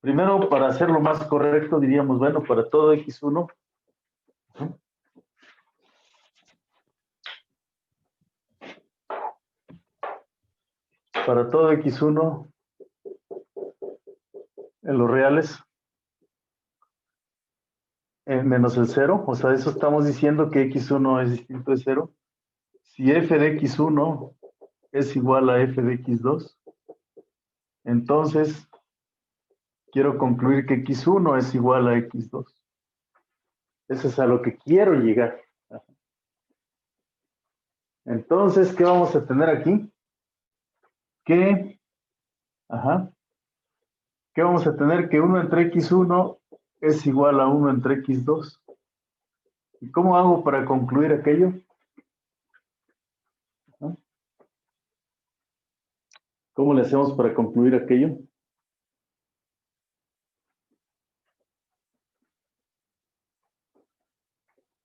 Primero, para hacerlo más correcto, diríamos, bueno, para todo x1, ajá, para todo x1 en los reales, menos el 0, o sea, eso estamos diciendo que x1 es distinto de 0. Si f de x1 es igual a f de x2, entonces quiero concluir que x1 es igual a x2. Eso es a lo que quiero llegar. Entonces, ¿qué vamos a tener aquí? ¿Qué vamos a tener? Que 1 entre x1 es igual a 1 entre x2. ¿Y cómo hago para concluir aquello? ¿Cómo le hacemos para concluir aquello?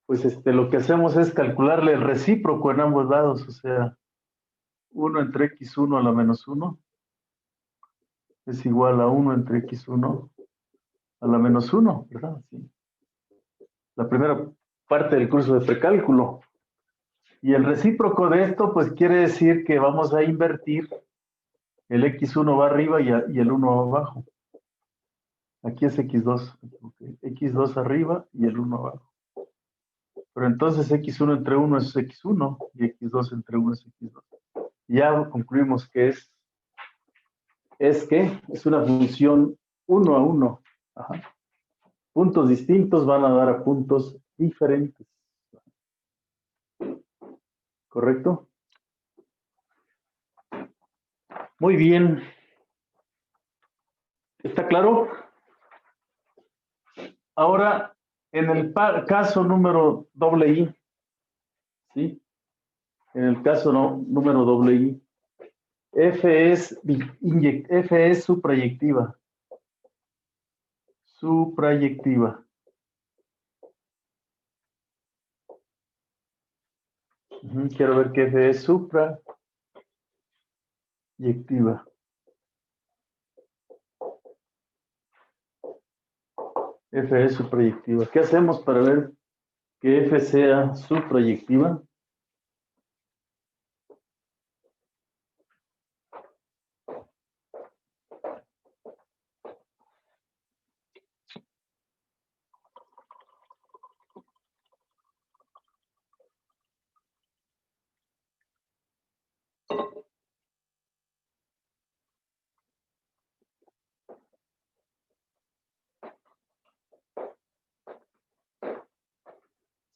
Pues lo que hacemos es calcularle el recíproco en ambos lados, o sea, 1 entre x1 a la menos 1 es igual a 1 entre x1 a la menos 1, ¿verdad? Sí. La primera parte del curso de precálculo. Y el recíproco de esto, pues quiere decir que vamos a invertir, el x1 va arriba y el 1 va abajo. Aquí es x2, okay. X2 arriba y el 1 abajo. Pero entonces x1 entre 1 es x1 y x2 entre 1 es x2. Ya concluimos que es una función 1 a 1. Ajá. Puntos distintos van a dar a puntos diferentes. ¿Correcto? Muy bien. ¿Está claro? Ahora, en el caso número I, ¿sí? En el caso número I, F es suprayectiva. Suprayectiva. Quiero ver que F es suprayectiva. F es suprayectiva. ¿Qué hacemos para ver que F sea suprayectiva?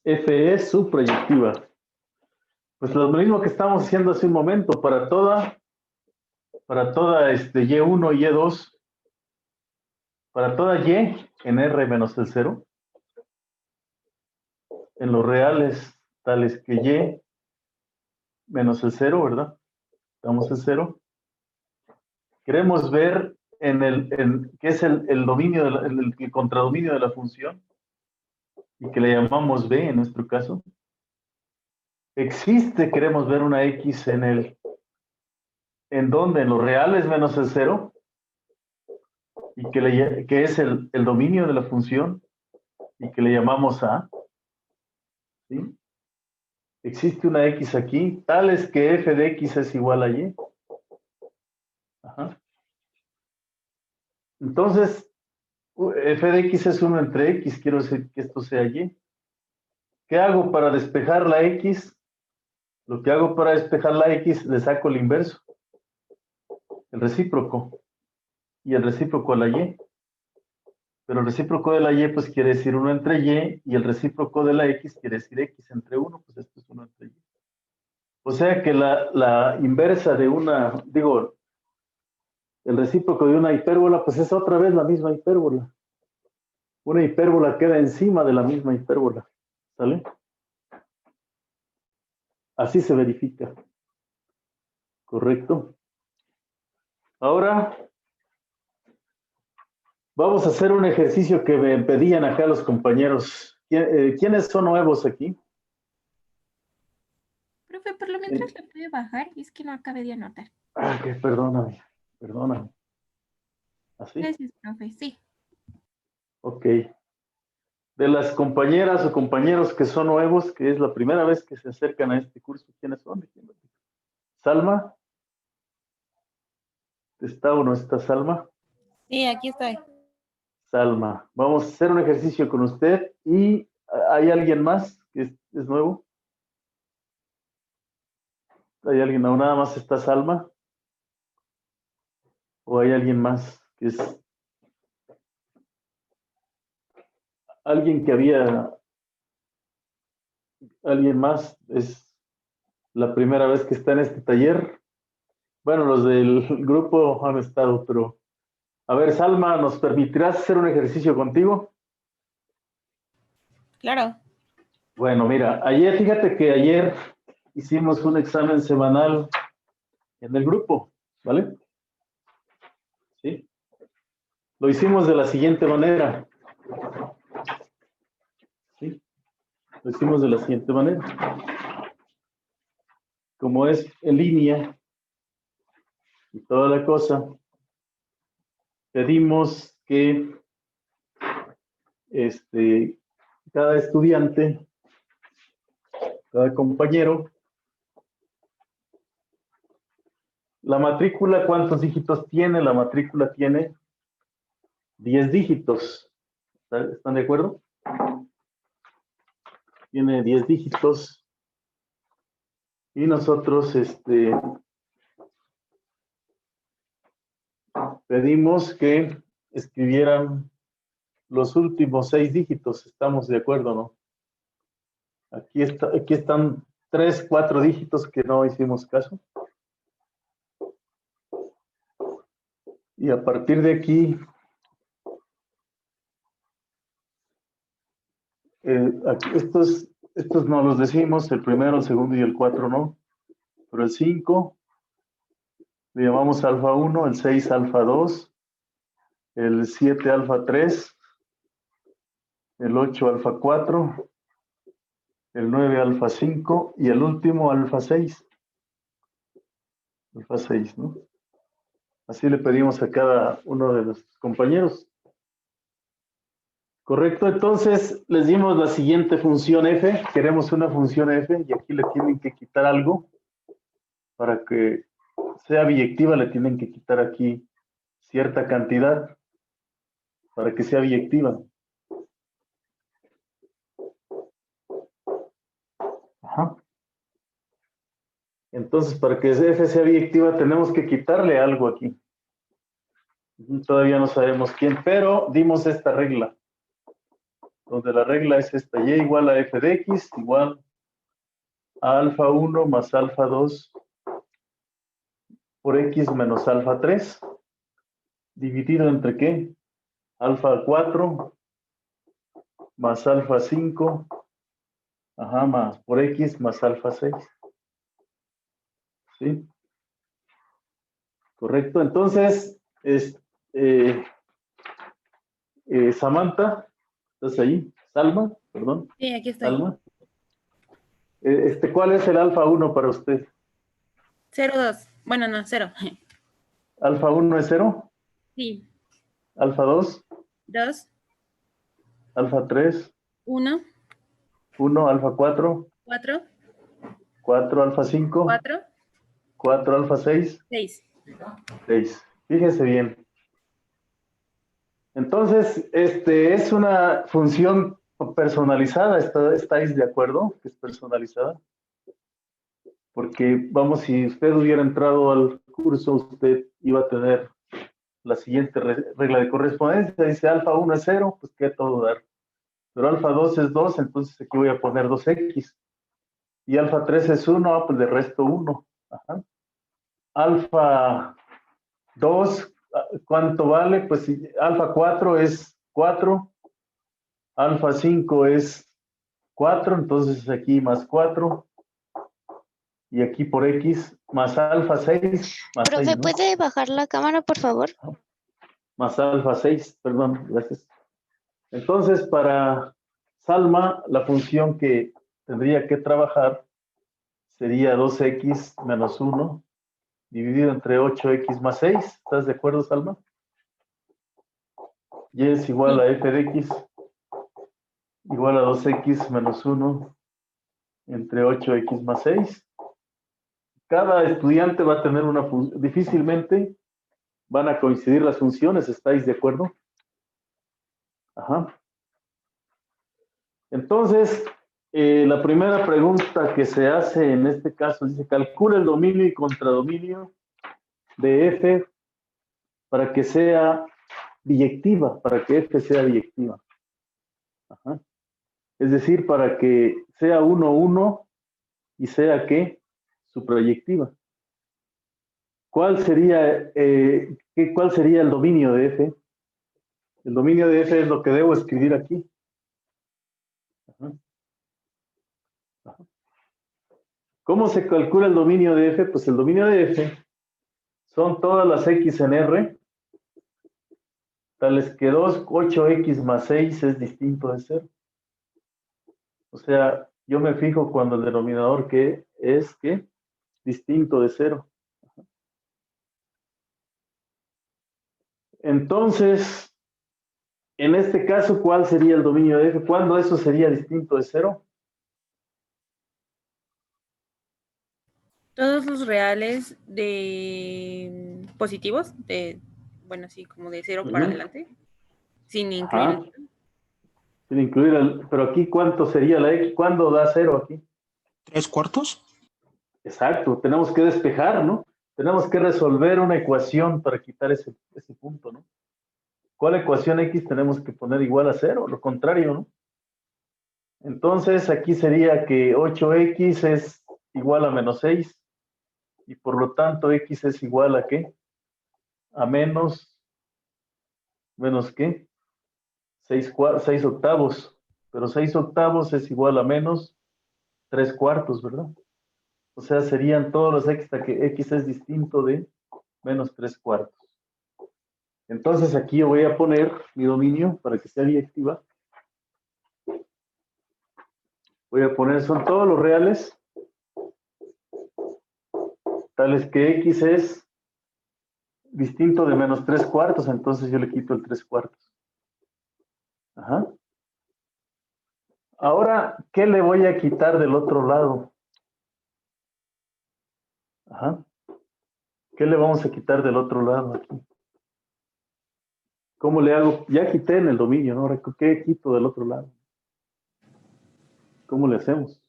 F es suprayectiva. Pues lo mismo que estamos haciendo hace un momento, para toda Y1 y Y2, para toda Y en R menos el 0, en los reales tales que Y menos el 0, ¿verdad? Damos el 0. Queremos ver qué es el dominio, el contradominio de la función, y que le llamamos B en nuestro caso. Existe, queremos ver una X ¿en dónde? En los reales menos el 0, y que es el dominio de la función, y que le llamamos A. ¿Sí? Existe una X aquí, tal es que F de X es igual a Y. Ajá. Entonces, F de X es 1 entre X, quiero decir que esto sea Y. ¿Qué hago para despejar la X? Lo que hago para despejar la X, le saco el inverso, el recíproco, y el recíproco a la Y. Pero el recíproco de la Y, pues quiere decir 1 entre Y, y el recíproco de la X quiere decir X entre 1, pues esto es 1 entre Y. O sea que la inversa de el recíproco de una hipérbola, pues es otra vez la misma hipérbola. Una hipérbola queda encima de la misma hipérbola. ¿Sale? Así se verifica. ¿Correcto? Ahora vamos a hacer un ejercicio que me pedían acá los compañeros. ¿Quiénes son nuevos aquí? Profe, por lo mientras le puede bajar, es que no acabé de anotar. Que perdóname. ¿Así? Gracias, profe, sí. Ok. De las compañeras o compañeros que son nuevos, que es la primera vez que se acercan a este curso, ¿quiénes son? ¿Salma? ¿Está o no está Salma? Sí, aquí estoy. Salma. Vamos a hacer un ejercicio con usted y ¿hay alguien más que es nuevo? ¿Hay alguien? ¿No, nada más está Salma? ¿O hay alguien más que es alguien que había, alguien más? Es la primera vez que está en este taller. Bueno, los del grupo han estado, pero a ver, Salma, ¿nos permitirás hacer un ejercicio contigo? Claro. Bueno, mira, fíjate que ayer hicimos un examen semanal en el grupo, ¿vale? ¿Sí? Lo hicimos de la siguiente manera. ¿Sí? Lo hicimos de la siguiente manera. Como es en línea y toda la cosa, pedimos que cada estudiante, cada compañero, la matrícula, ¿cuántos dígitos tiene? La matrícula tiene 10 dígitos. ¿Están de acuerdo? Tiene 10 dígitos. Y nosotros pedimos que escribieran los últimos 6 dígitos. ¿Estamos de acuerdo, no? Aquí están 3, 4 dígitos que no hicimos caso. Y a partir de aquí, estos no los decimos, el primero, el segundo y el 4 no. Pero el 5 le llamamos alfa 1, el 6 alfa 2, el 7 alfa 3, el 8 alfa 4, el 9 alfa 5 y el último alfa 6. Alfa 6, ¿no? Así le pedimos a cada uno de los compañeros. Correcto, entonces les dimos la siguiente función f. Queremos una función f y aquí le tienen que quitar algo. Para que sea biyectiva le tienen que quitar aquí cierta cantidad para que sea biyectiva. Ajá. Entonces, para que f sea biyectiva tenemos que quitarle algo aquí. Todavía no sabemos quién, pero dimos esta regla. Donde la regla es esta, y igual a f de x igual a alfa 1 más alfa 2 por x menos alfa 3, dividido entre ¿qué? Alfa 4 más alfa 5, más por x más alfa 6. ¿Sí? Correcto, entonces, Samantha, ¿estás ahí? Salma, perdón. Sí, aquí estoy. Salma. ¿Cuál es el alfa 1 para usted? 0,2. Bueno, no, 0. ¿Alfa 1 es 0? Sí. ¿Alfa 2? 2. ¿Alfa 3? 1. 1, alfa 4. 4. 4, alfa 5. 4. 4, alfa 6. 6. 6. Fíjese bien. Entonces, es una función personalizada. ¿Estáis de acuerdo que es personalizada? Porque, vamos, si usted hubiera entrado al curso, usted iba a tener la siguiente regla de correspondencia. Dice alfa 1 es 0, pues queda todo dar. Pero alfa 2 es 2, entonces aquí voy a poner 2x. Y alfa 3 es 1, pues de resto 1. Ajá. Alfa 2, ¿cuánto vale? Pues alfa 4 es 4. Alfa 5 es 4, entonces aquí más 4. Y aquí por x más alfa 6. Más Profe, 6, ¿no? ¿puede bajar la cámara, por favor? Más alfa 6, perdón, gracias. Entonces, para Salma, la función que tendría que trabajar sería 2x menos 1 dividido entre 8x más 6. ¿Estás de acuerdo, Salma? Y es igual a f de x igual a 2x menos 1 entre 8x más 6. Cada estudiante va a tener una función, difícilmente van a coincidir las funciones, ¿estáis de acuerdo? Ajá. Entonces, la primera pregunta que se hace en este caso dice, calcula el dominio y contradominio de F para que sea biyectiva, para que F sea biyectiva. Ajá. Es decir, para que sea 1, 1 y sea ¿qué? Suprayectiva. ¿Cuál sería el dominio de F? El dominio de F es lo que debo escribir aquí. Ajá. Ajá. ¿Cómo se calcula el dominio de F? Pues el dominio de F son todas las X en R, tales que 2, 8X más 6 es distinto de 0. O sea, yo me fijo cuando el denominador que es ¿qué? Distinto de 0. Entonces, en este caso, ¿cuál sería el dominio de F? ¿Cuándo eso sería distinto de 0? Todos los reales positivos, bueno, así como de 0 para adelante, sin incluir Ajá. Sin incluir pero aquí, ¿cuánto sería la X? ¿Cuándo da 0 aquí? 3/4. Exacto, tenemos que despejar, ¿no? Tenemos que resolver una ecuación para quitar ese punto, ¿no? ¿Cuál ecuación X tenemos que poner igual a 0? Lo contrario, ¿no? Entonces, aquí sería que 8X es igual a menos 6, y por lo tanto X es igual a ¿qué? A menos ¿qué? 6 octavos, pero 6 octavos es igual a menos 3/4, ¿verdad? O sea, serían todos los X hasta que X es distinto de menos 3/4. Entonces aquí yo voy a poner mi dominio para que sea biyectiva. Voy a poner, son todos los reales, tales que X es distinto de menos 3/4, entonces yo le quito el 3/4. Ajá. Ahora, ¿qué le voy a quitar del otro lado? Ajá. ¿Qué le vamos a quitar del otro lado aquí? ¿Cómo le hago? Ya quité en el dominio, ¿no? Ahora, ¿qué quito del otro lado? ¿Cómo le hacemos?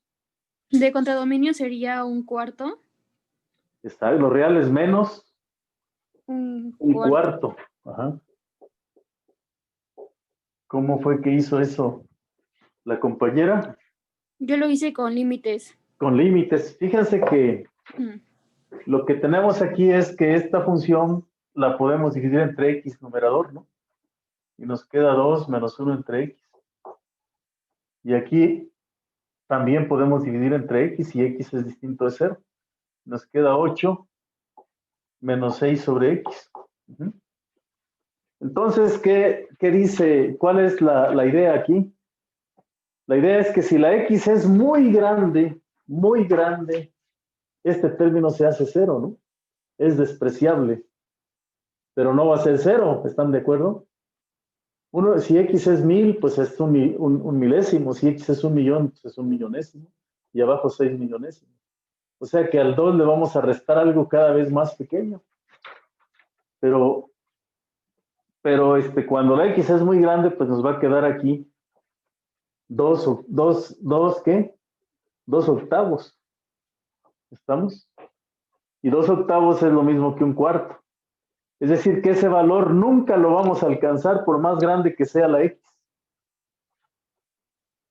De contradominio sería 1/4. Está, los reales menos Un 1/4. Ajá. ¿Cómo fue que hizo eso la compañera? Yo lo hice con límites. Con límites. Fíjense que lo que tenemos aquí es que esta función la podemos dividir entre X numerador, ¿no? Y nos queda 2 menos 1 entre X. Y aquí también podemos dividir entre X y X es distinto de 0. Nos queda 8 menos 6 sobre X. Entonces, ¿qué dice? ¿Cuál es la idea aquí? La idea es que si la X es muy grande, este término se hace 0, ¿no? Es despreciable, pero no va a ser 0, ¿están de acuerdo? Si X es 1000, pues es un milésimo. Si X es 1.000.000, pues es un millonésimo. Y abajo 6 millonésimos. O sea que al 2 le vamos a restar algo cada vez más pequeño. Pero cuando la X es muy grande, pues nos va a quedar aquí 2 octavos. ¿Estamos? Y 2 octavos es lo mismo que 1/4. Es decir, que ese valor nunca lo vamos a alcanzar por más grande que sea la X.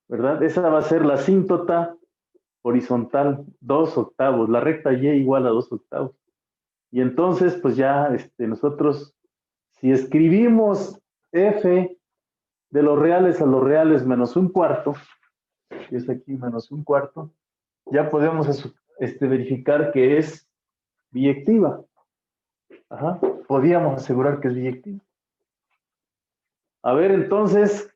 ¿Verdad? Esa va a ser la asíntota horizontal, 2 octavos. La recta Y igual a 2 octavos. Y entonces, pues ya nosotros, si escribimos F de los reales a los reales menos 1/4, que es aquí menos 1/4, ya podemos verificar que es biyectiva. Ajá. Podíamos asegurar que es biyectiva. A ver, entonces,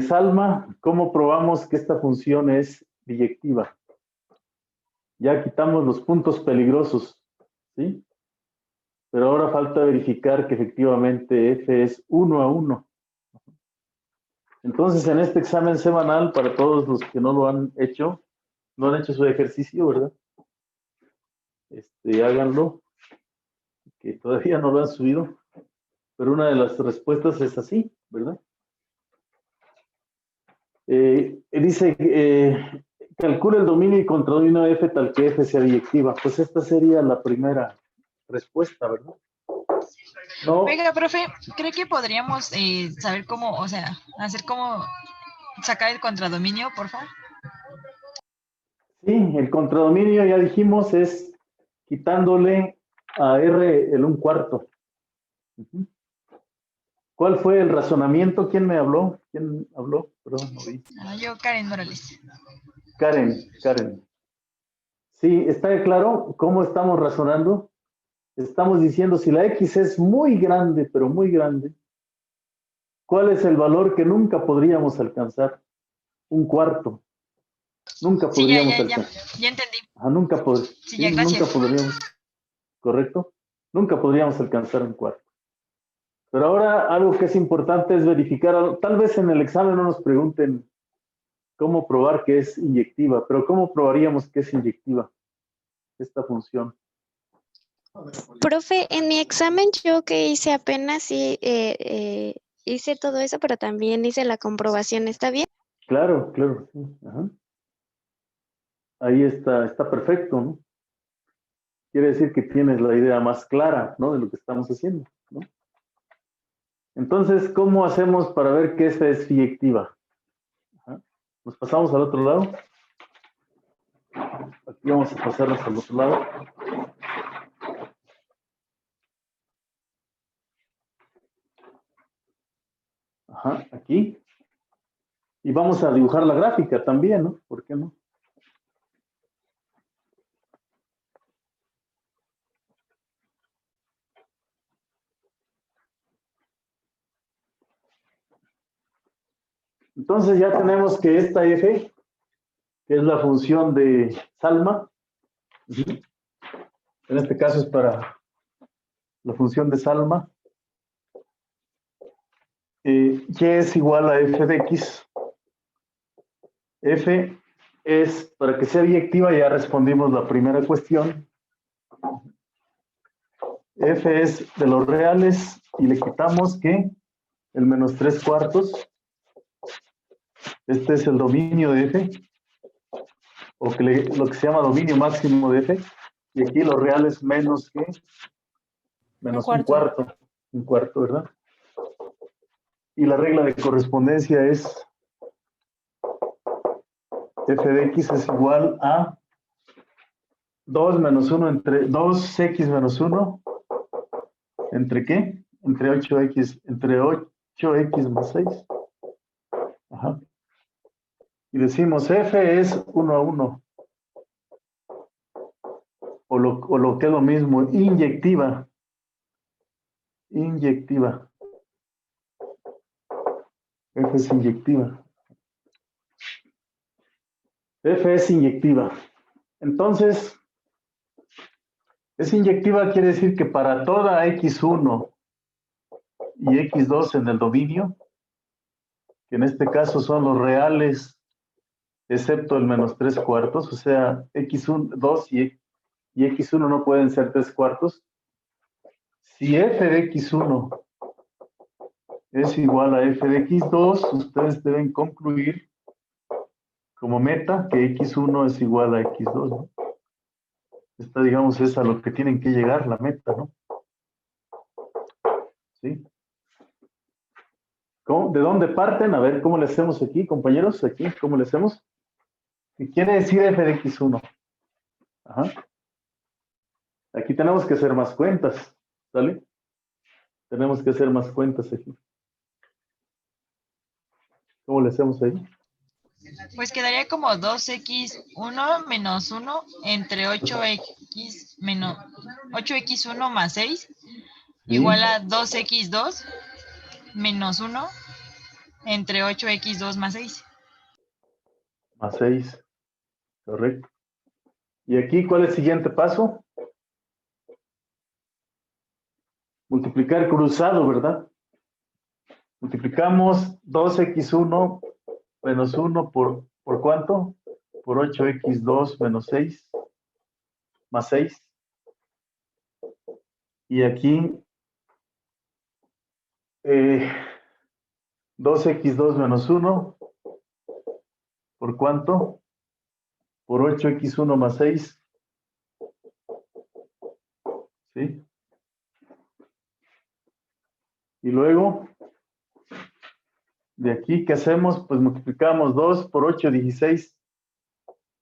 Salma, ¿cómo probamos que esta función es biyectiva? Ya quitamos los puntos peligrosos, ¿sí? Pero ahora falta verificar que efectivamente F es 1 a 1. Entonces, en este examen semanal, para todos los que no lo han hecho su ejercicio, ¿verdad? Háganlo, que todavía no lo han subido. pero una de las respuestas es así, ¿verdad? Dice, calcula el dominio y contradominio F tal que F sea biyectiva. Pues esta sería la primera respuesta, ¿verdad? No. Oiga, profe, ¿cree que podríamos saber cómo, o sea, hacer cómo sacar el contradominio, por favor? Sí, el contradominio, ya dijimos, es quitándole a R el 1/4. ¿Cuál fue el razonamiento? ¿Quién me habló? ¿Quién habló? Perdón, no vi. Yo, Karen Morales. Karen. Sí, ¿está claro cómo estamos razonando? Estamos diciendo, si la X es muy grande, pero muy grande, ¿cuál es el valor que nunca podríamos alcanzar? 1/4. Nunca podríamos alcanzar. Ya entendí. Nunca, Sí, ya, gracias. Nunca podríamos, ¿correcto? Nunca podríamos alcanzar 1/4. Pero ahora algo que es importante es verificar, tal vez en el examen no nos pregunten cómo probar que es inyectiva, pero ¿cómo probaríamos que es inyectiva esta función? Profe, en mi examen yo que hice apenas hice todo eso, pero también hice la comprobación, ¿está bien? Claro, sí. Ajá. Ahí está perfecto, ¿no? Quiere decir que tienes la idea más clara, ¿no? De lo que estamos haciendo, ¿no? Entonces, ¿cómo hacemos para ver que esta es biyectiva? Ajá. Nos pasamos al otro lado. Aquí vamos a pasarnos al otro lado. Ajá, aquí. Y vamos a dibujar la gráfica también, ¿no? ¿Por qué no? Entonces ya tenemos que esta F, que es la función de Salma, en este caso es para la función de Salma, y es igual a f de x. F es, para que sea biyectiva, ya respondimos la primera cuestión. F es de los reales y le quitamos que el menos 3/4. Este es el dominio de F, o lo que se llama dominio máximo de F. Y aquí los reales menos que menos 1/4. 1/4, ¿verdad? Y la regla de correspondencia es f de x es igual a 2 menos 1 entre 2x menos 1 entre ¿qué? Entre 8x más 6. Ajá. Y decimos f es 1 a 1. O lo que es lo mismo, inyectiva. Inyectiva. F es inyectiva. F es inyectiva. Entonces, es inyectiva quiere decir que para toda x1 y x2 en el dominio, que en este caso son los reales, excepto el menos 3/4, o sea, x1, 2 y x1 no pueden ser 3/4. Si f de x1 es igual a f de x2, ustedes deben concluir como meta que x1 es igual a x2, ¿no? Esta, digamos, es a lo que tienen que llegar, la meta, ¿no? ¿Sí? ¿De dónde parten? A ver, ¿cómo le hacemos aquí, compañeros? Aquí, ¿cómo le hacemos? ¿Qué quiere decir f de x1? Ajá. Aquí tenemos que hacer más cuentas, ¿sale? Tenemos que hacer más cuentas aquí. ¿Cómo le hacemos ahí? Pues quedaría como 2x1 menos 1 entre 8x1 más 6 igual a 2x2 menos 1 entre 8x2 más 6. Más 6, correcto. ¿Y aquí cuál es el siguiente paso? Multiplicar cruzado, ¿verdad? Multiplicamos 2x1 menos 1 ¿por cuánto? Por 8x2 menos 6, más 6. Y aquí 2x2 menos 1. ¿Por cuánto? Por 8x1 más 6. ¿Sí? Y luego, de aquí, ¿qué hacemos? Pues multiplicamos 2 por 8, 16.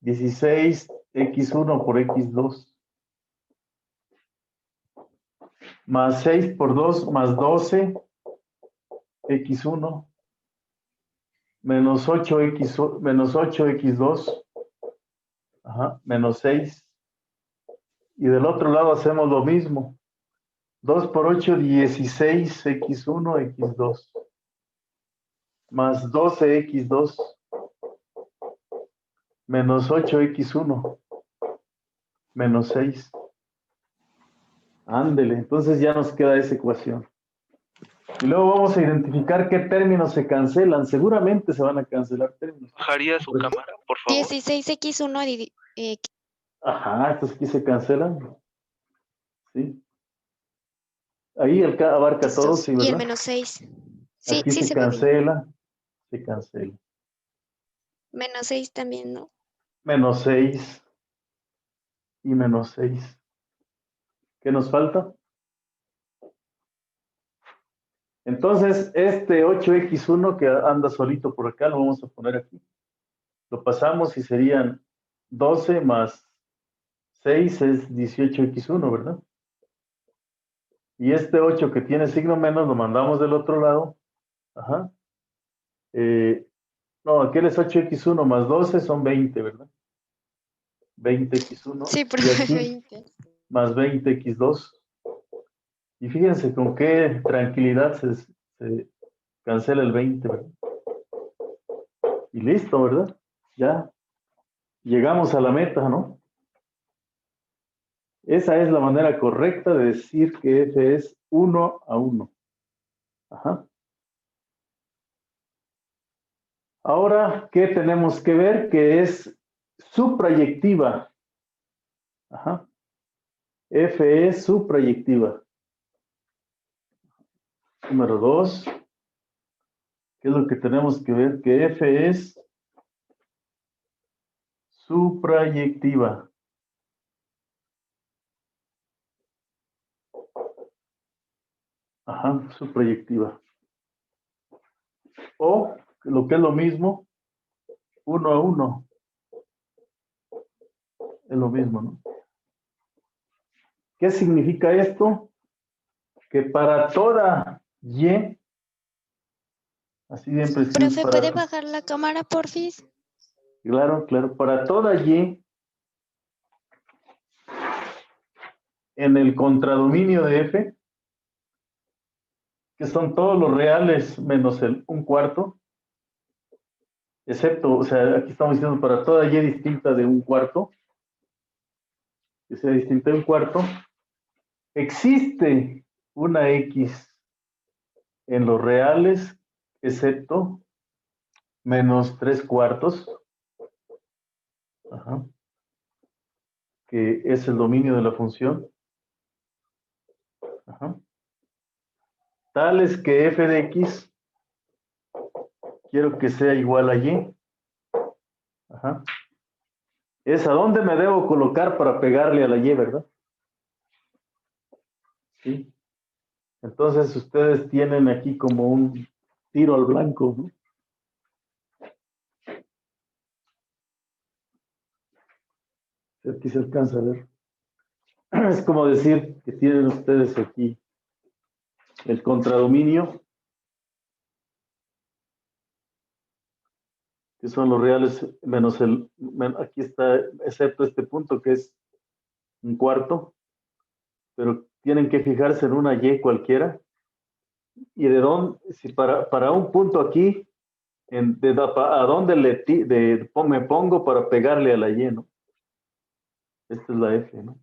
16x1 por x2. Más 6 por 2, más 12. x1. Menos 8x2. Ajá, menos 6. Y del otro lado hacemos lo mismo. 2 por 8, 16, x1, x2. Más 12x2. Menos 8x1. Menos 6. Ándele, entonces ya nos queda esa ecuación. Y luego vamos a identificar qué términos se cancelan. Seguramente se van a cancelar términos. Bajaría su cámara, por favor. 16x1. Ajá, estos aquí se cancelan. Sí. Ahí abarca todo, sí, ¿verdad? Y el menos 6. Sí, Aquí sí se se ve bien. cancela. Se cancela. Menos 6 también, ¿no? Menos 6. Y menos 6. ¿Qué nos falta? Entonces, este 8x1 que anda solito por acá, lo vamos a poner aquí. Lo pasamos y serían 12 más 6 es 18x1, ¿verdad? Y este 8 que tiene signo menos lo mandamos del otro lado. Ajá. No, aquel es 8x1 más 12 son 20, ¿verdad? 20x1. Sí, pero Y aquí 20. más 20x2. Y fíjense con qué tranquilidad se cancela el 20, ¿verdad? Y listo, ¿verdad? Ya llegamos a la meta, ¿no? Esa es la manera correcta de decir que F es 1 a 1. Ajá. Ahora, ¿qué tenemos que ver? Que es suprayectiva. Ajá. F es suprayectiva. Número 2. ¿Qué es lo que tenemos que ver? Que F es suprayectiva. Ajá, suprayectiva. O, lo que es lo mismo, 1 a 1. Es lo mismo, ¿no? ¿Qué significa esto? Que para toda Y, así siempre Profe, para, ¿puede bajar la cámara, porfis? claro, para toda Y, en el contradominio de F, que son todos los reales menos el 1/4, excepto, o sea, aquí estamos diciendo para toda Y distinta de 1/4, que sea distinta de 1/4, existe una X en los reales, excepto menos 3/4, ajá, que es el dominio de la función. Ajá. Tal es que F de X quiero que sea igual a Y. Ajá. Es a dónde me debo colocar para pegarle a la Y, ¿verdad? Sí. Entonces ustedes tienen aquí como un tiro al blanco, ¿no? Aquí se alcanza a ver. Es como decir que tienen ustedes aquí el contradominio, que son los reales menos aquí está, excepto este punto que es 1/4, pero tienen que fijarse en una Y cualquiera. Y de dónde, si para un punto aquí, a dónde me pongo para pegarle a la Y, ¿no? Esta es la F, ¿no?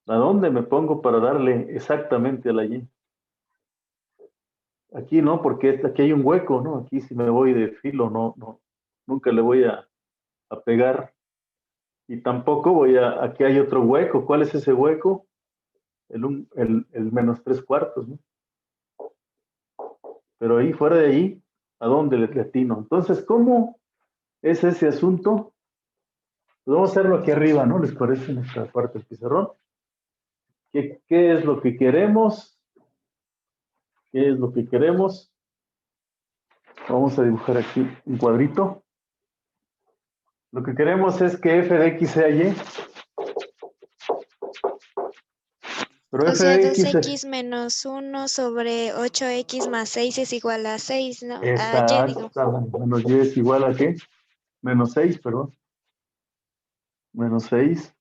¿A dónde me pongo para darle exactamente a la Y? Aquí no, porque aquí hay un hueco, ¿no? Aquí si me voy de filo, no, nunca le voy a pegar. Y tampoco aquí hay otro hueco. ¿Cuál es ese hueco? El menos 3/4, ¿no? Pero ahí, fuera de ahí, ¿a dónde le atino? Entonces, ¿cómo es ese asunto? Pues vamos a hacerlo aquí arriba, ¿no? ¿Les parece nuestra parte del pizarrón? ¿Qué es lo que queremos? ¿Qué es lo que queremos? Vamos a dibujar aquí un cuadrito. Lo que queremos es que f de x sea y. Pero O f sea, de x 2x menos 1 sobre 8x más 6 es igual a 6, ¿no? A y, digo. Exacto. Menos y es igual a ¿qué? Menos 6, perdón. Menos 6.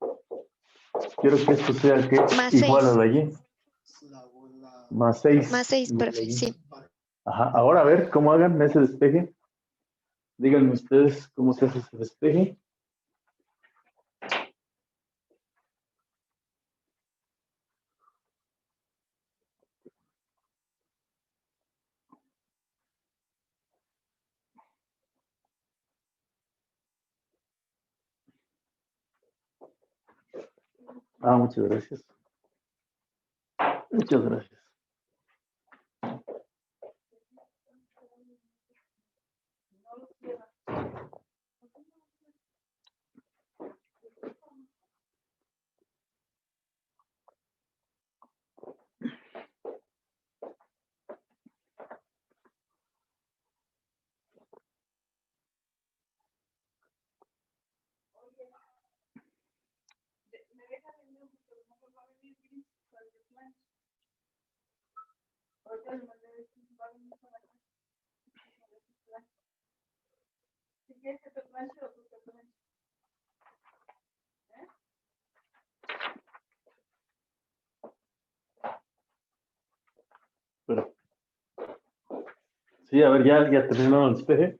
Quiero que esto sea ¿qué? Más Igual a 6. la y. Más 6. Más 6, perfecto, sí. Ajá. Ahora a ver cómo hagan ese despeje. Díganme ustedes cómo se hace ese despeje. Muchas gracias. Muchas gracias. Pero, sí, a ver, ya terminaron el despeje.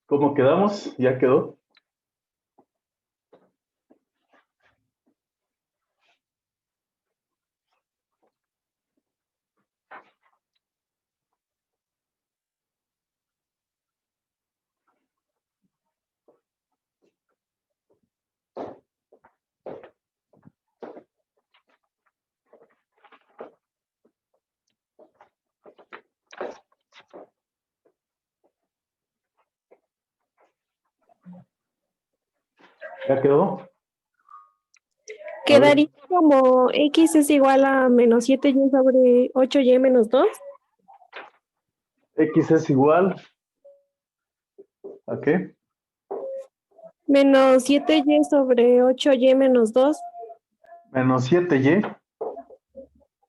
¿Cómo quedamos? ¿Ya quedó? ¿Ya quedó? Quedaría como X es igual a menos 7y sobre 8y menos 2. X es igual ¿a qué? Menos 7y sobre 8y menos 2. Menos 7y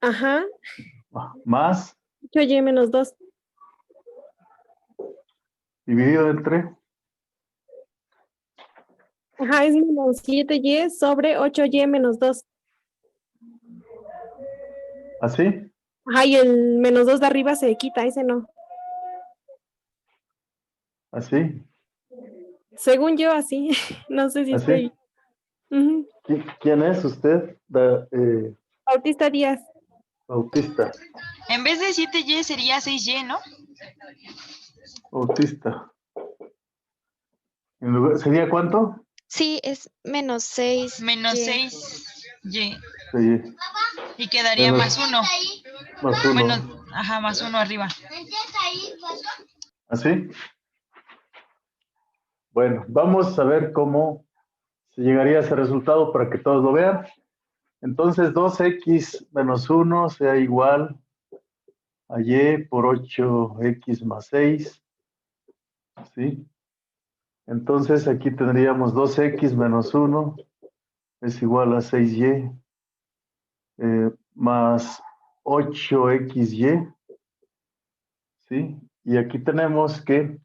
Ajá, más 8y menos 2. dividido entre Ajá, es menos 7y sobre 8y menos 2. ¿así? Ajá, y el menos 2 de arriba se quita, ese no. ¿Así? Según yo, así. No sé si ¿Así? estoy. Ujú. ¿Quién es usted? Bautista Díaz. Bautista. En vez de 7y sería 6y, ¿no? Bautista. ¿Sería cuánto? Sí, es menos 6. Menos 6y. Sí, Y quedaría Menos- más 1. más 1. Bueno, ajá, más 1 arriba. ¿Así? Bueno, vamos a ver cómo se llegaría a ese resultado para que todos lo vean. Entonces, 2x menos 1 sea igual a y por 8x más 6. ¿Sí? Entonces, aquí tendríamos 2x menos 1 es igual a 6y más 8xy. ¿Sí? Y aquí tenemos que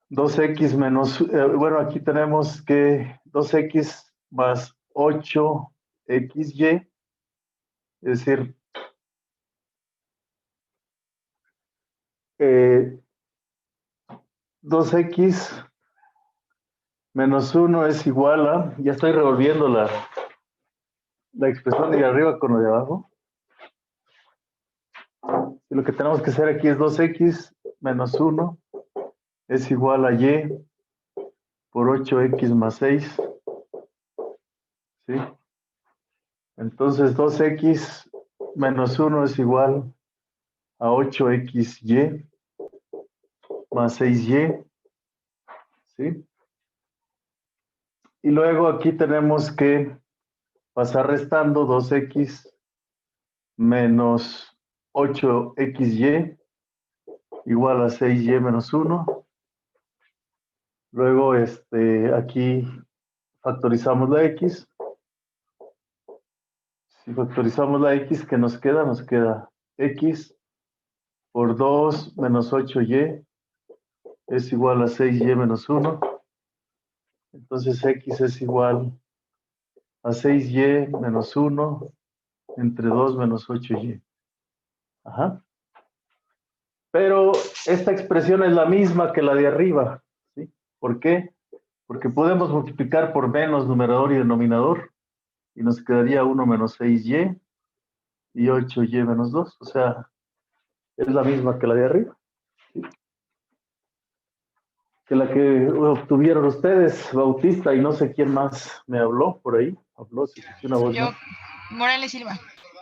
2x menos, bueno, aquí tenemos que 2x más 8xy, es decir, 2x menos 1 es igual a, ya estoy revolviendo la expresión de arriba con lo de abajo. Y lo que tenemos que hacer aquí es 2x menos 1 es igual a y por 8x más 6. ¿Sí? Entonces 2x menos 1 es igual a 8xy más 6y. ¿Sí? Y luego aquí tenemos que pasar restando 2x menos 8xy igual a 6y menos 1. Luego aquí factorizamos la x. Si factorizamos la x, ¿qué nos queda? Nos queda x por 2 menos 8y es igual a 6y menos 1. Entonces x es igual a 6y menos 1 entre 2 menos 8y. Ajá. Pero esta expresión es la misma que la de arriba. ¿Sí? ¿Por qué? Porque podemos multiplicar por menos numerador y denominador y nos quedaría 1 menos 6y y 8y menos 2. O sea, es la misma que la de arriba. ¿Sí? Que la que obtuvieron ustedes, Bautista, y no sé quién más me habló por ahí. Habló, se escuchó una voz. Yo, ¿No? Morales Silva.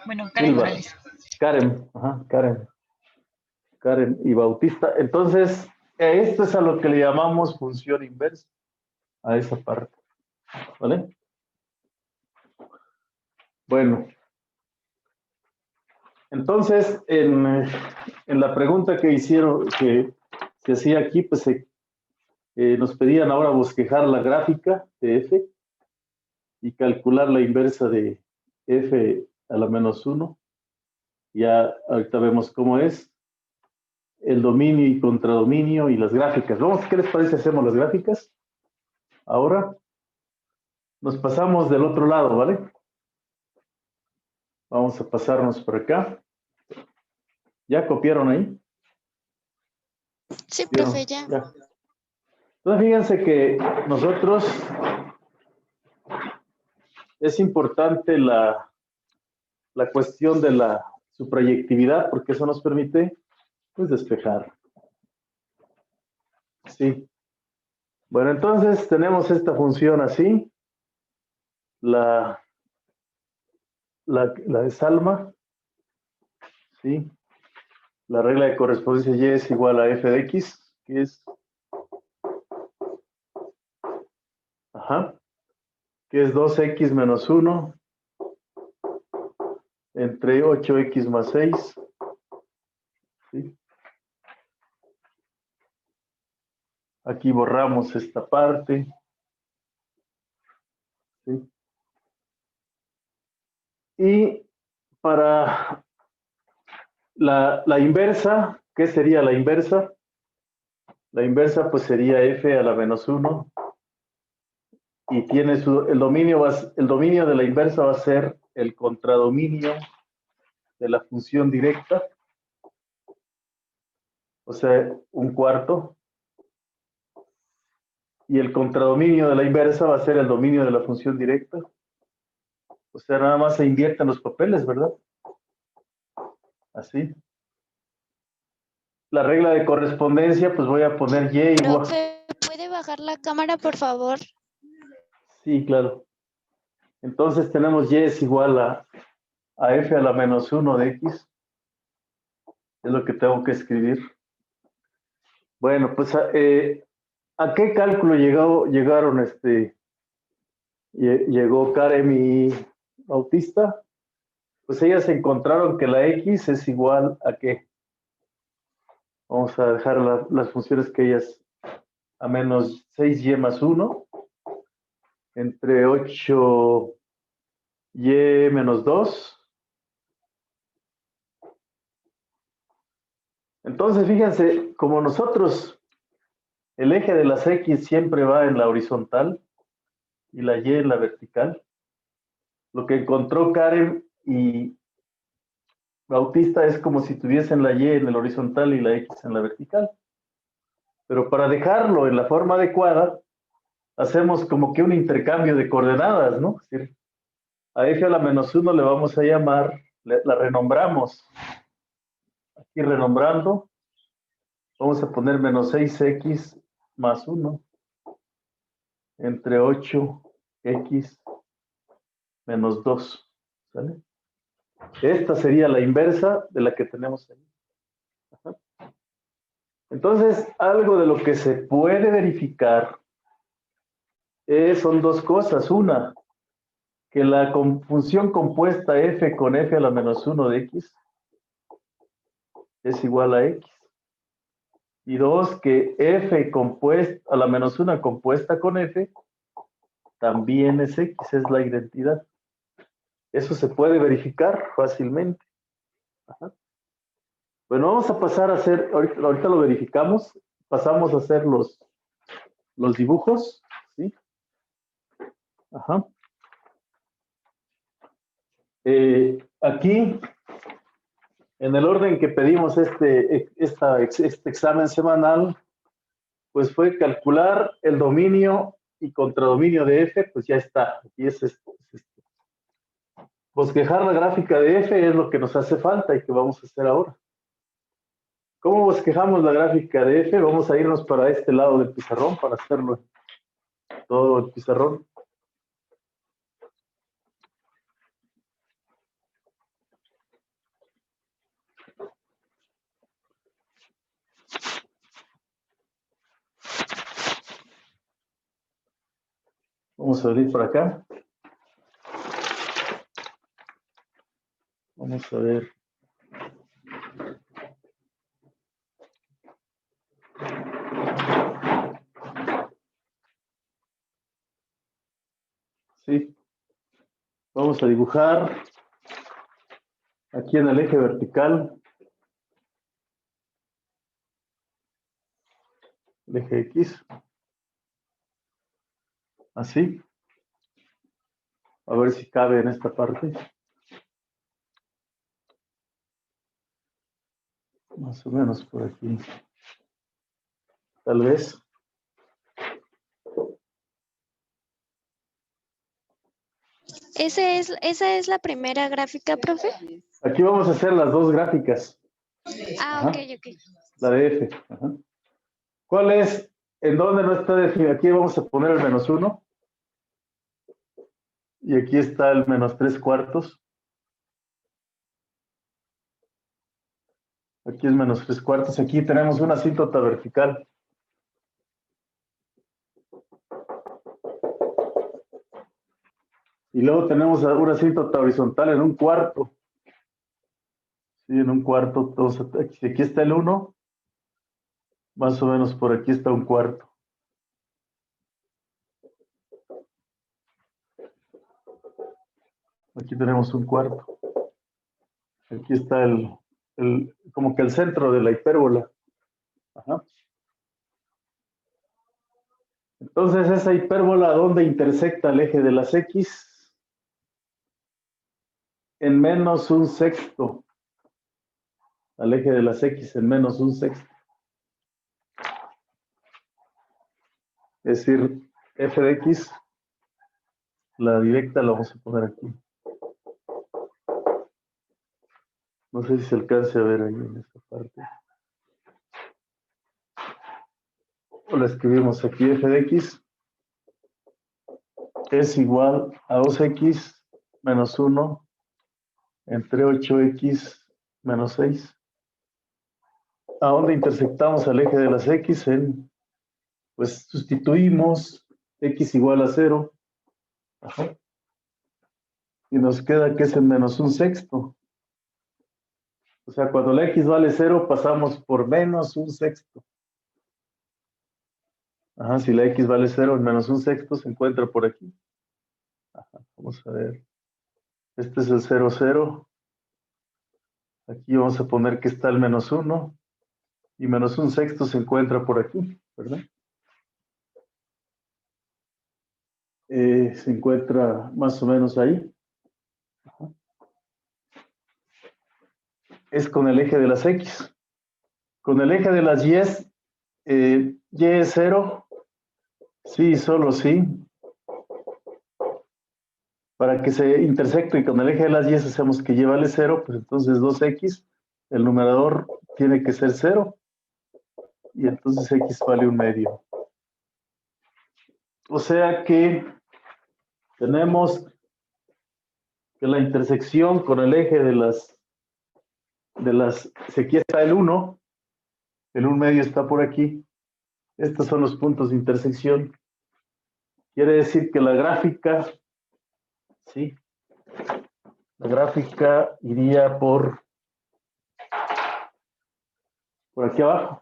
Bueno, Karen Silva. Morales. Karen, ajá, Karen y Bautista. Entonces, esto es a lo que le llamamos función inversa, a esa parte. ¿Vale? Bueno. Entonces, en la pregunta que hicieron, que se hacía aquí, pues nos pedían ahora bosquejar la gráfica de f y calcular la inversa de f a la menos 1. Ya ahorita vemos cómo es el dominio y contradominio y las gráficas. Vamos, ¿qué les parece? Hacemos las gráficas. Ahora nos pasamos del otro lado, ¿vale? Vamos a pasarnos por acá. ¿Ya copiaron ahí? Sí, ¿Vieron? profe, ya. Ya. Entonces, fíjense que nosotros es importante la cuestión de su proyectividad, porque eso nos permite, pues, despejar. Sí. Bueno, entonces tenemos esta función así, la de Salma, ¿sí? La regla de correspondencia Y es igual a f de x, que es, que es 2x menos 1 entre 8x más 6, ¿sí? Aquí borramos esta parte, ¿sí? Y para la inversa, ¿qué sería la inversa? La inversa pues sería f a la menos 1 y tiene el dominio de la inversa va a ser el contradominio de la función directa, o sea, un cuarto, y el contradominio de la inversa va a ser el dominio de la función directa. O sea, nada más se invierten los papeles, ¿verdad? Así. La regla de correspondencia, pues voy a poner y igual. Profe, ¿puede bajar la cámara, por favor? Sí, claro. Entonces tenemos y es igual a f a la menos 1 de x. Es lo que tengo que escribir. Bueno, pues ¿a qué cálculo llegaron llegó Karen y Bautista? Pues ellas encontraron que la x es igual a ¿qué? Vamos a dejar las funciones que ellas a menos 6y más 1 entre 8y menos 2. Entonces, fíjense, como nosotros, el eje de las x siempre va en la horizontal y la y en la vertical, lo que encontró Karen y Bautista es como si tuviesen la y en el horizontal y la x en la vertical. Pero para dejarlo en la forma adecuada, hacemos como que un intercambio de coordenadas, ¿no? Es decir, a f a la menos 1 le vamos a llamar, la renombramos. Aquí renombrando, vamos a poner menos 6x más 1 entre 8x menos 2. ¿Sale? Esta sería la inversa de la que tenemos ahí. Ajá. Entonces, algo de lo que se puede verificar son dos cosas. Una, que la función compuesta f con f a la menos 1 de x es igual a x. Y dos, que f compuesta a la menos 1 compuesta con f también es x, es la identidad. Eso se puede verificar fácilmente. Ajá. Bueno, vamos a pasar a hacer, ahorita lo verificamos, pasamos a hacer los dibujos, ¿sí? Ajá. Aquí, en el orden que pedimos este examen semanal, pues fue calcular el dominio y contradominio de f, pues ya está. Aquí es esto. Bosquejar la gráfica de f es lo que nos hace falta y que vamos a hacer ahora. ¿Cómo bosquejamos la gráfica de f? Vamos a irnos para este lado del pizarrón para hacerlo todo el pizarrón. Vamos a venir por acá. Vamos a ver. Sí. Vamos a dibujar aquí en el eje vertical. El eje X. Así. A ver si cabe en esta parte. Más o menos por aquí. tal vez. ¿Esa es la primera gráfica, profe? Aquí vamos a hacer las dos gráficas. Ah, Ajá. ok, ok. La de F. Ajá. ¿Cuál es? ¿En dónde no está definido? Aquí vamos a poner el -1. Y aquí está el -3/4. Aquí es -3/4. Aquí tenemos una asíntota vertical. Y luego tenemos una asíntota horizontal en 1/4. Sí, en 1/4. Entonces, aquí está el 1. Más o menos por aquí está 1/4. Aquí tenemos 1/4. Aquí está como que el centro de la hipérbola. Ajá. Entonces, esa hipérbola, ¿dónde intersecta el eje de las X? En -1/6. Al eje de las X en -1/6. Es decir, f de X, la directa la vamos a poner aquí. No sé si se alcance a ver ahí en esta parte. O la escribimos aquí, f de X es igual a 2x menos 1 entre 8x menos 6. ¿A dónde intersectamos al eje de las X? Pues sustituimos X igual a 0. Ajá. Y nos queda que es en -1/6. O sea, cuando la X vale 0, pasamos por -1/6. Ajá, si la X vale 0, el -1/6 se encuentra por aquí. Ajá, vamos a ver. Este es el 0, 0. Aquí vamos a poner que está el -1. Y -1/6 se encuentra por aquí, ¿verdad? Se encuentra más o menos ahí. Ajá. Es con el eje de las X. Con el eje de las Y, Y es 0. Sí, solo sí. Para que se intersecte y con el eje de las Y hacemos que Y vale 0, pues entonces 2x, el numerador tiene que ser 0. Y entonces X vale 1/2. O sea que tenemos que la intersección con el eje de las, si aquí está el 1, el 1/2 está por aquí. Estos son los puntos de intersección. Quiere decir que la gráfica, ¿sí? La gráfica iría por aquí abajo.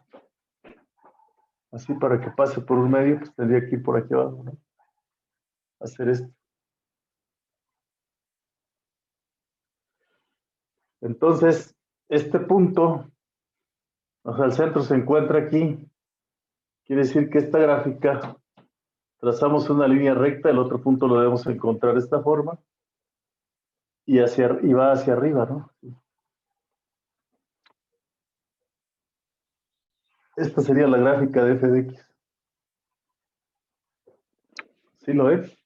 Así para que pase por 1/2, pues tendría que ir por aquí abajo, ¿no? Hacer esto. Entonces, este punto, o sea, el centro se encuentra aquí. Quiere decir que esta gráfica, trazamos una línea recta, el otro punto lo debemos encontrar de esta forma, y va hacia arriba, ¿no? Esta sería la gráfica de f de x. ¿Sí lo es?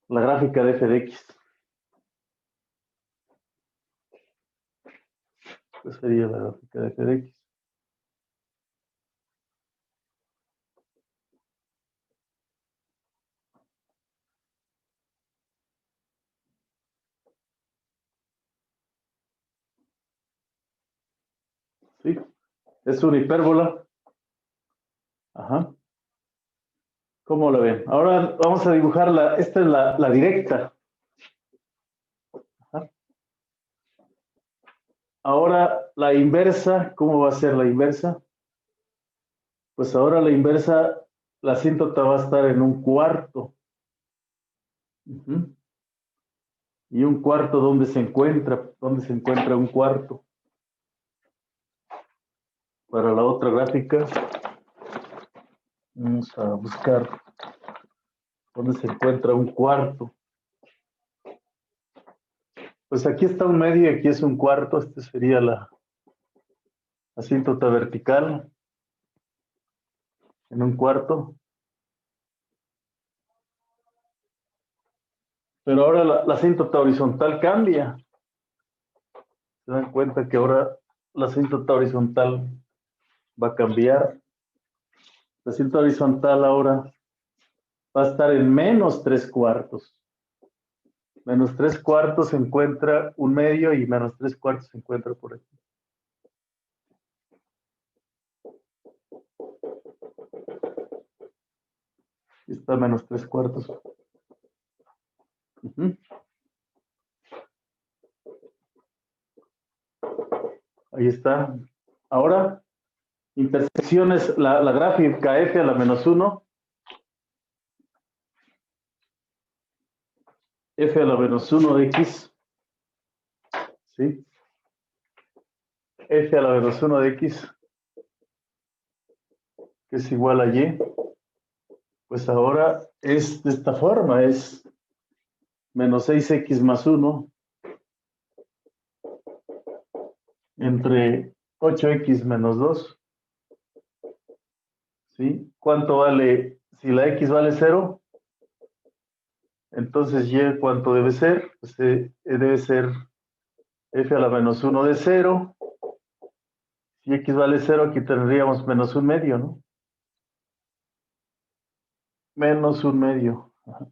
La gráfica de f de x. Esta sería la gráfica de f de x. ¿Sí? Es una hipérbola. Ajá. ¿Cómo lo ven? Ahora vamos a dibujar esta es la directa. Ajá. Ahora la inversa, ¿cómo va a ser la inversa? Pues ahora la inversa, la asíntota va a estar en 1/4. Y 1/4, ¿dónde se encuentra? ¿Dónde se encuentra 1/4? Para la otra gráfica, vamos a buscar dónde se encuentra 1/4. Pues aquí está 1/2 y aquí es 1/4. Esta sería la asíntota vertical. en un cuarto. Pero ahora la asíntota horizontal cambia. Se dan cuenta que ahora la asíntota horizontal va a cambiar. La asíntota horizontal ahora va a estar en menos 3/4. Menos 3/4 se encuentra un medio y menos 3/4 se encuentra por aquí. Aquí está menos 3/4. Ahí está. Ahora, intersecciones, la gráfica f a la menos 1. F a la menos 1 de x. ¿Sí? F a la menos 1 de x, que es igual a y. Pues ahora es de esta forma, es menos 6x más 1 entre 8x menos 2. ¿Sí? ¿Cuánto vale? Si la x vale 0, entonces y, ¿cuánto debe ser? Pues debe ser f a la menos 1 de 0. Si x vale 0, aquí tendríamos menos un medio, ¿no? Menos un medio. Ajá.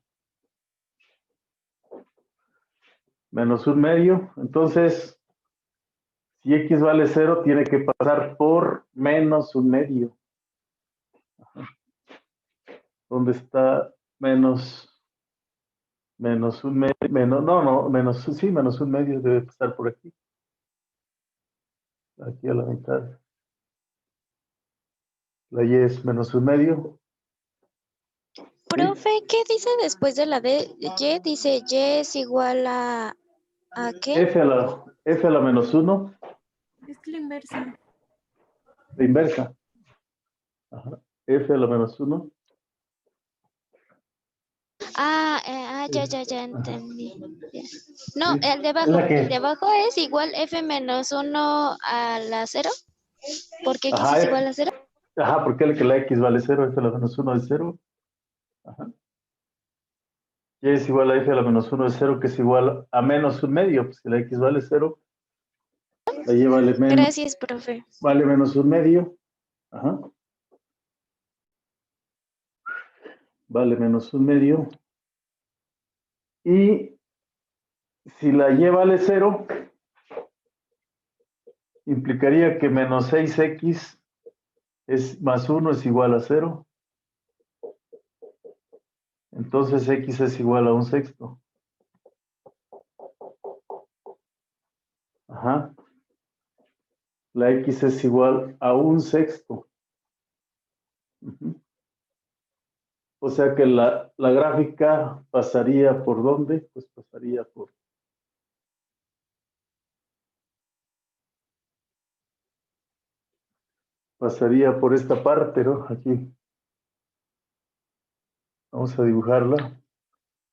Menos un medio. Entonces, si x vale 0, tiene que pasar por menos un medio. Ajá. ¿Dónde está menos un medio? Menos un medio debe pasar por aquí. Aquí a la mitad. La y es menos un medio. Profe, ¿qué dice después de la de y? Dice y es igual ¿a qué? F a la menos 1. Es la inversa. La inversa. Ajá. F a la menos 1. Ya entendí. Ya. No, Sí. el de Es la abajo. que. El de abajo es igual f menos 1 a la 0. ¿Por qué x Ajá, es igual a 0? ajá, porque la x vale 0, f a la menos 1 es 0. Ajá. Y es igual a f a la menos 1 de 0, que es igual a menos un medio. Pues si la x vale 0, la y Gracias, profe. vale menos un medio. Ajá. Vale menos un medio. Y si la y vale 0, implicaría que menos 6x es más 1 es igual a 0. Entonces x es igual a un sexto. Ajá. La x es igual a un sexto. O sea que la gráfica pasaría por ¿dónde? Pues pasaría por esta parte, ¿no? Aquí. Vamos a dibujarla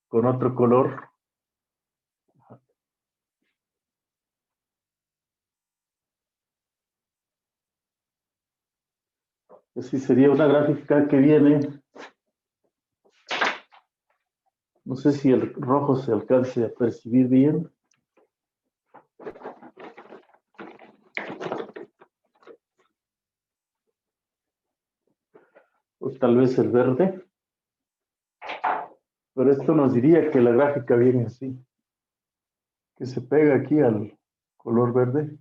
con otro color. Así sería una gráfica que viene. No sé si el rojo se alcance a percibir bien. O tal vez el verde. Pero esto nos diría que la gráfica viene así. Que se pega aquí al color verde.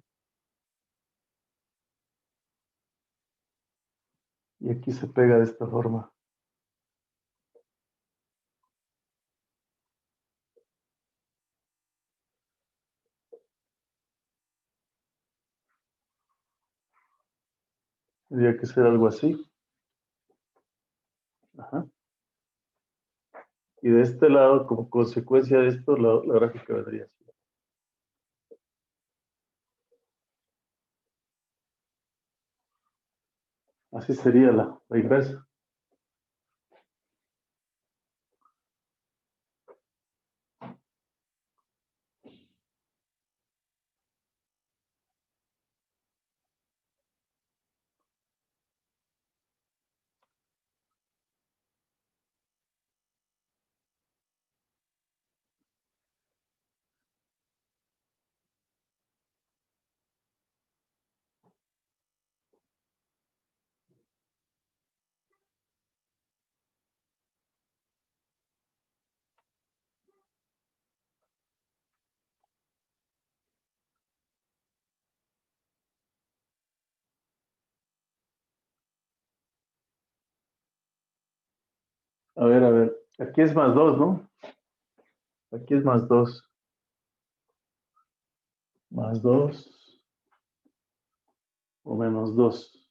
Y aquí se pega de esta forma. Tendría que ser algo así. Ajá. Y de este lado, como consecuencia de esto, la gráfica vendría así. Así sería la inversa. A ver. Aquí es más 2, ¿no? Aquí es más 2. Más 2. O menos 2.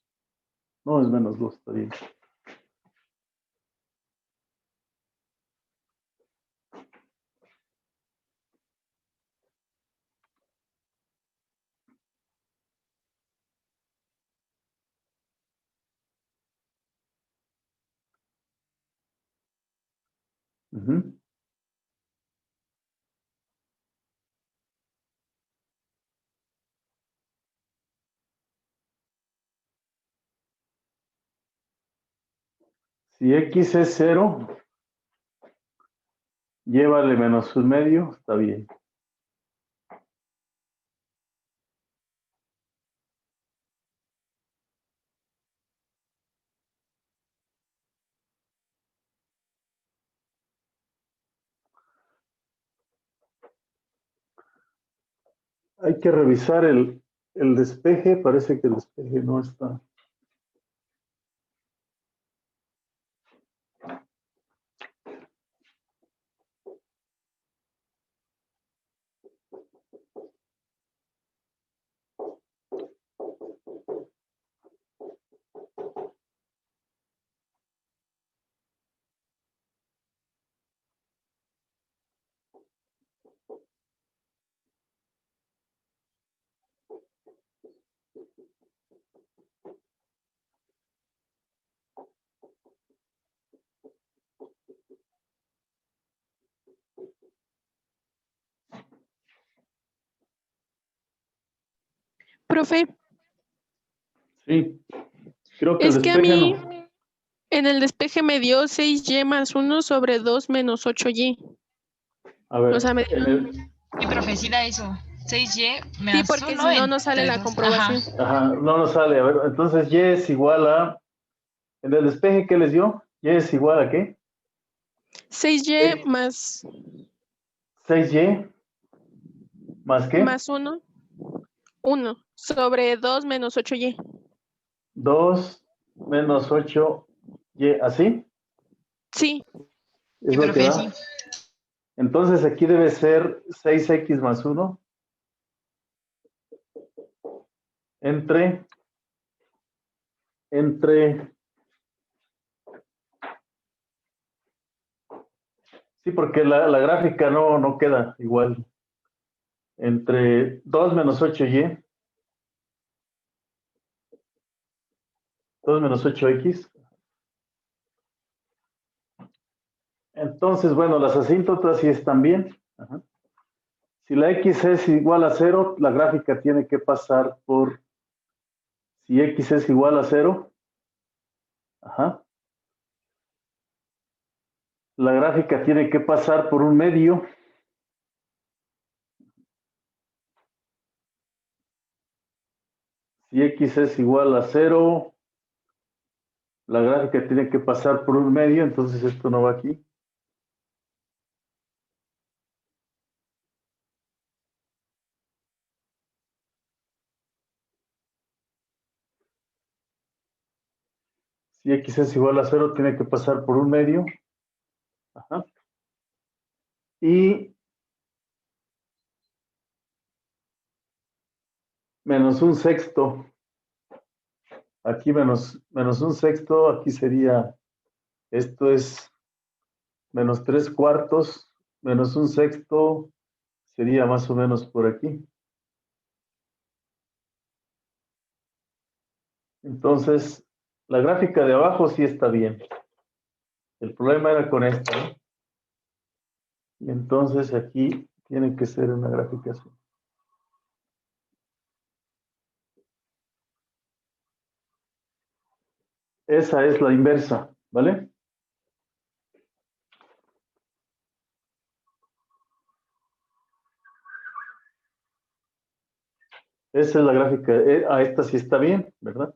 No, es menos 2, está bien. Ujú. Si X es 0, llévale menos un medio, está bien. Hay que revisar el despeje, parece que el despeje no está. Profe, Sí, creo que el es que a despeje mí no. en el despeje me dio 6y más 1 sobre 2 menos 8y. A ver, O sea, me dio... Sí, profe, sí da eso. 6y Sí, más porque 1 si no, no sale entre la 2. comprobación. Ajá, no nos sale. A ver, entonces Y es igual a. En el despeje, ¿qué les dio? Y es igual a ¿qué? 6y más 6Y más qué? más 1, 1 sobre 2 menos 8y. 2 menos 8Y, ¿así? Sí, Es Sí, lo que profe, sí. da. Entonces aquí debe ser 6X más 1 entre. Sí, porque la gráfica no queda igual. Entre 2 menos 8Y, 2 menos 8X. Entonces, bueno, las asíntotas sí están bien. Ajá. Si la X es igual a 0, la gráfica tiene que pasar por. Si X es igual a 0, ajá, la gráfica tiene que pasar por un medio. Si X es igual a 0, la gráfica tiene que pasar por un medio, entonces esto no va aquí. Si X es igual a 0, tiene que pasar por un medio. Ajá. Y menos un sexto. Aquí menos un sexto, aquí sería, esto es menos 3/4, menos un sexto, sería más o menos por aquí. Entonces, la gráfica de abajo sí está bien. El problema era con esta, ¿no? Y entonces aquí tiene que ser una gráfica así. Esa es la inversa, ¿vale? Esa es la gráfica. A esta sí está bien, ¿verdad?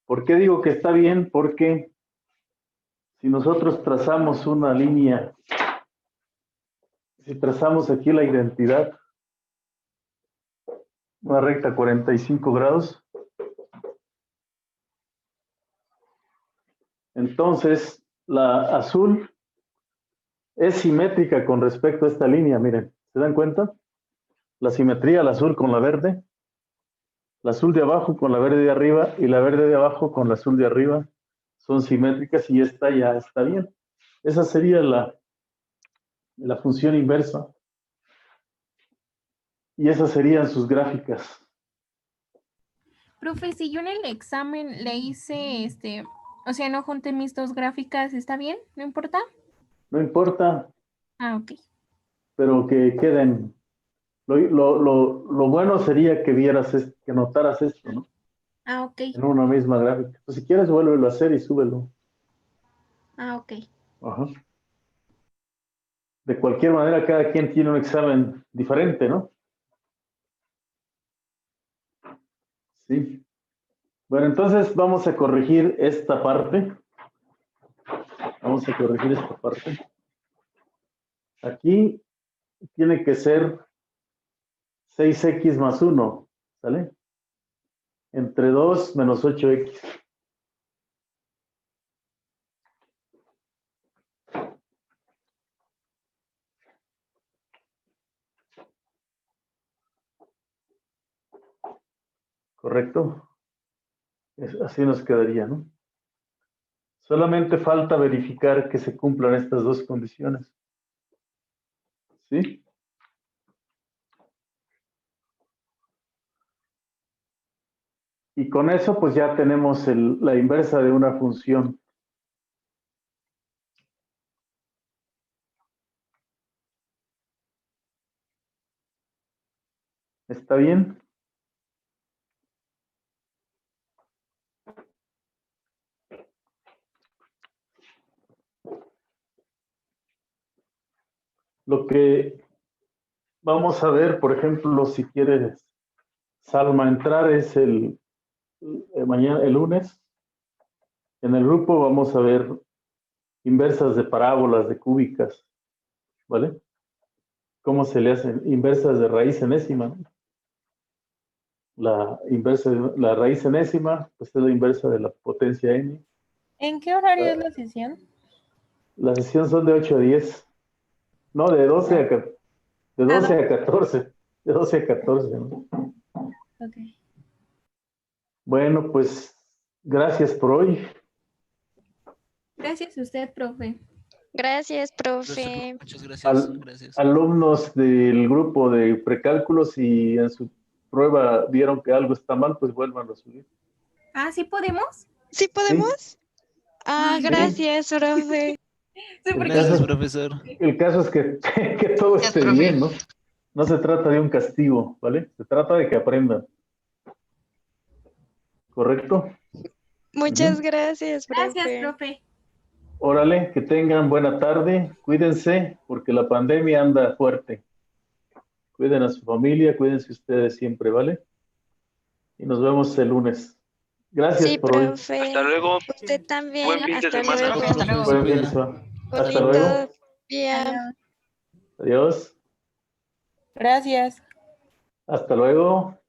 ¿Por qué digo que está bien? Porque si nosotros trazamos una línea, si trazamos aquí la identidad, una recta 45 grados, entonces la azul es simétrica con respecto a esta línea, miren, ¿se dan cuenta? La simetría, el azul con la verde, la azul de abajo con la verde de arriba y la verde de abajo con la azul de arriba son simétricas y esta ya está bien. Esa sería la función inversa. Y esas serían sus gráficas. Profe, si yo en el examen le hice, o sea, no junté mis dos gráficas, ¿está bien? ¿No importa? No importa, Ah, ok. pero que queden. Lo bueno sería que vieras, que notaras esto, ¿no? Ah, ok. En una misma gráfica. Pues si quieres, vuélvelo a hacer y súbelo. Ah, ok. Ajá. De cualquier manera, cada quien tiene un examen diferente, ¿no? Sí. Bueno, entonces vamos a corregir esta parte. Vamos a corregir esta parte. Aquí tiene que ser 6x más 1, ¿sale? Entre 2 menos 8x. ¿Correcto? Así nos quedaría, ¿no? Solamente falta verificar que se cumplan estas dos condiciones. ¿Sí? Y con eso, pues ya tenemos la inversa de una función. ¿Está bien? Lo que vamos a ver, por ejemplo, si quieres, Salma, entrar es mañana, el lunes. En el grupo vamos a ver inversas de parábolas, de cúbicas, ¿vale? ¿Cómo se le hacen? Inversas de raíz enésima, ¿no? La raíz enésima, pues es la inversa de la potencia n. ¿En qué horario es la sesión? Las sesiones son de 8 a 10. No, de 12 a 14. De 12 a 14, ¿no? Ok. Bueno, pues gracias por hoy. Gracias a usted, profe. Gracias, profe. Muchas gracias. Gracias. Alumnos del grupo de precálculos, si en su prueba vieron que algo está mal, pues vuelvan a subir. Ah, ¿sí podemos? ¿Sí podemos? Ah, Ay, gracias, profe. Sí, porque Gracias, profesor. El caso es que todo Gracias, esté profe. bien, ¿no? No se trata de un castigo, ¿vale? Se trata de que aprendan. ¿Correcto? Muchas gracias, profe. Gracias, profe. Órale, que tengan buena tarde. Cuídense, porque la pandemia anda fuerte. Cuiden a su familia, cuídense ustedes siempre, ¿vale? Y nos vemos el lunes. Gracias Sí, por hoy. profe. Hasta luego. Usted también. Buen fin de Hasta semana. luego. Hasta luego. Buen fin de semana. Hasta Bonito luego. día. Adiós. Adiós. Gracias. Hasta luego.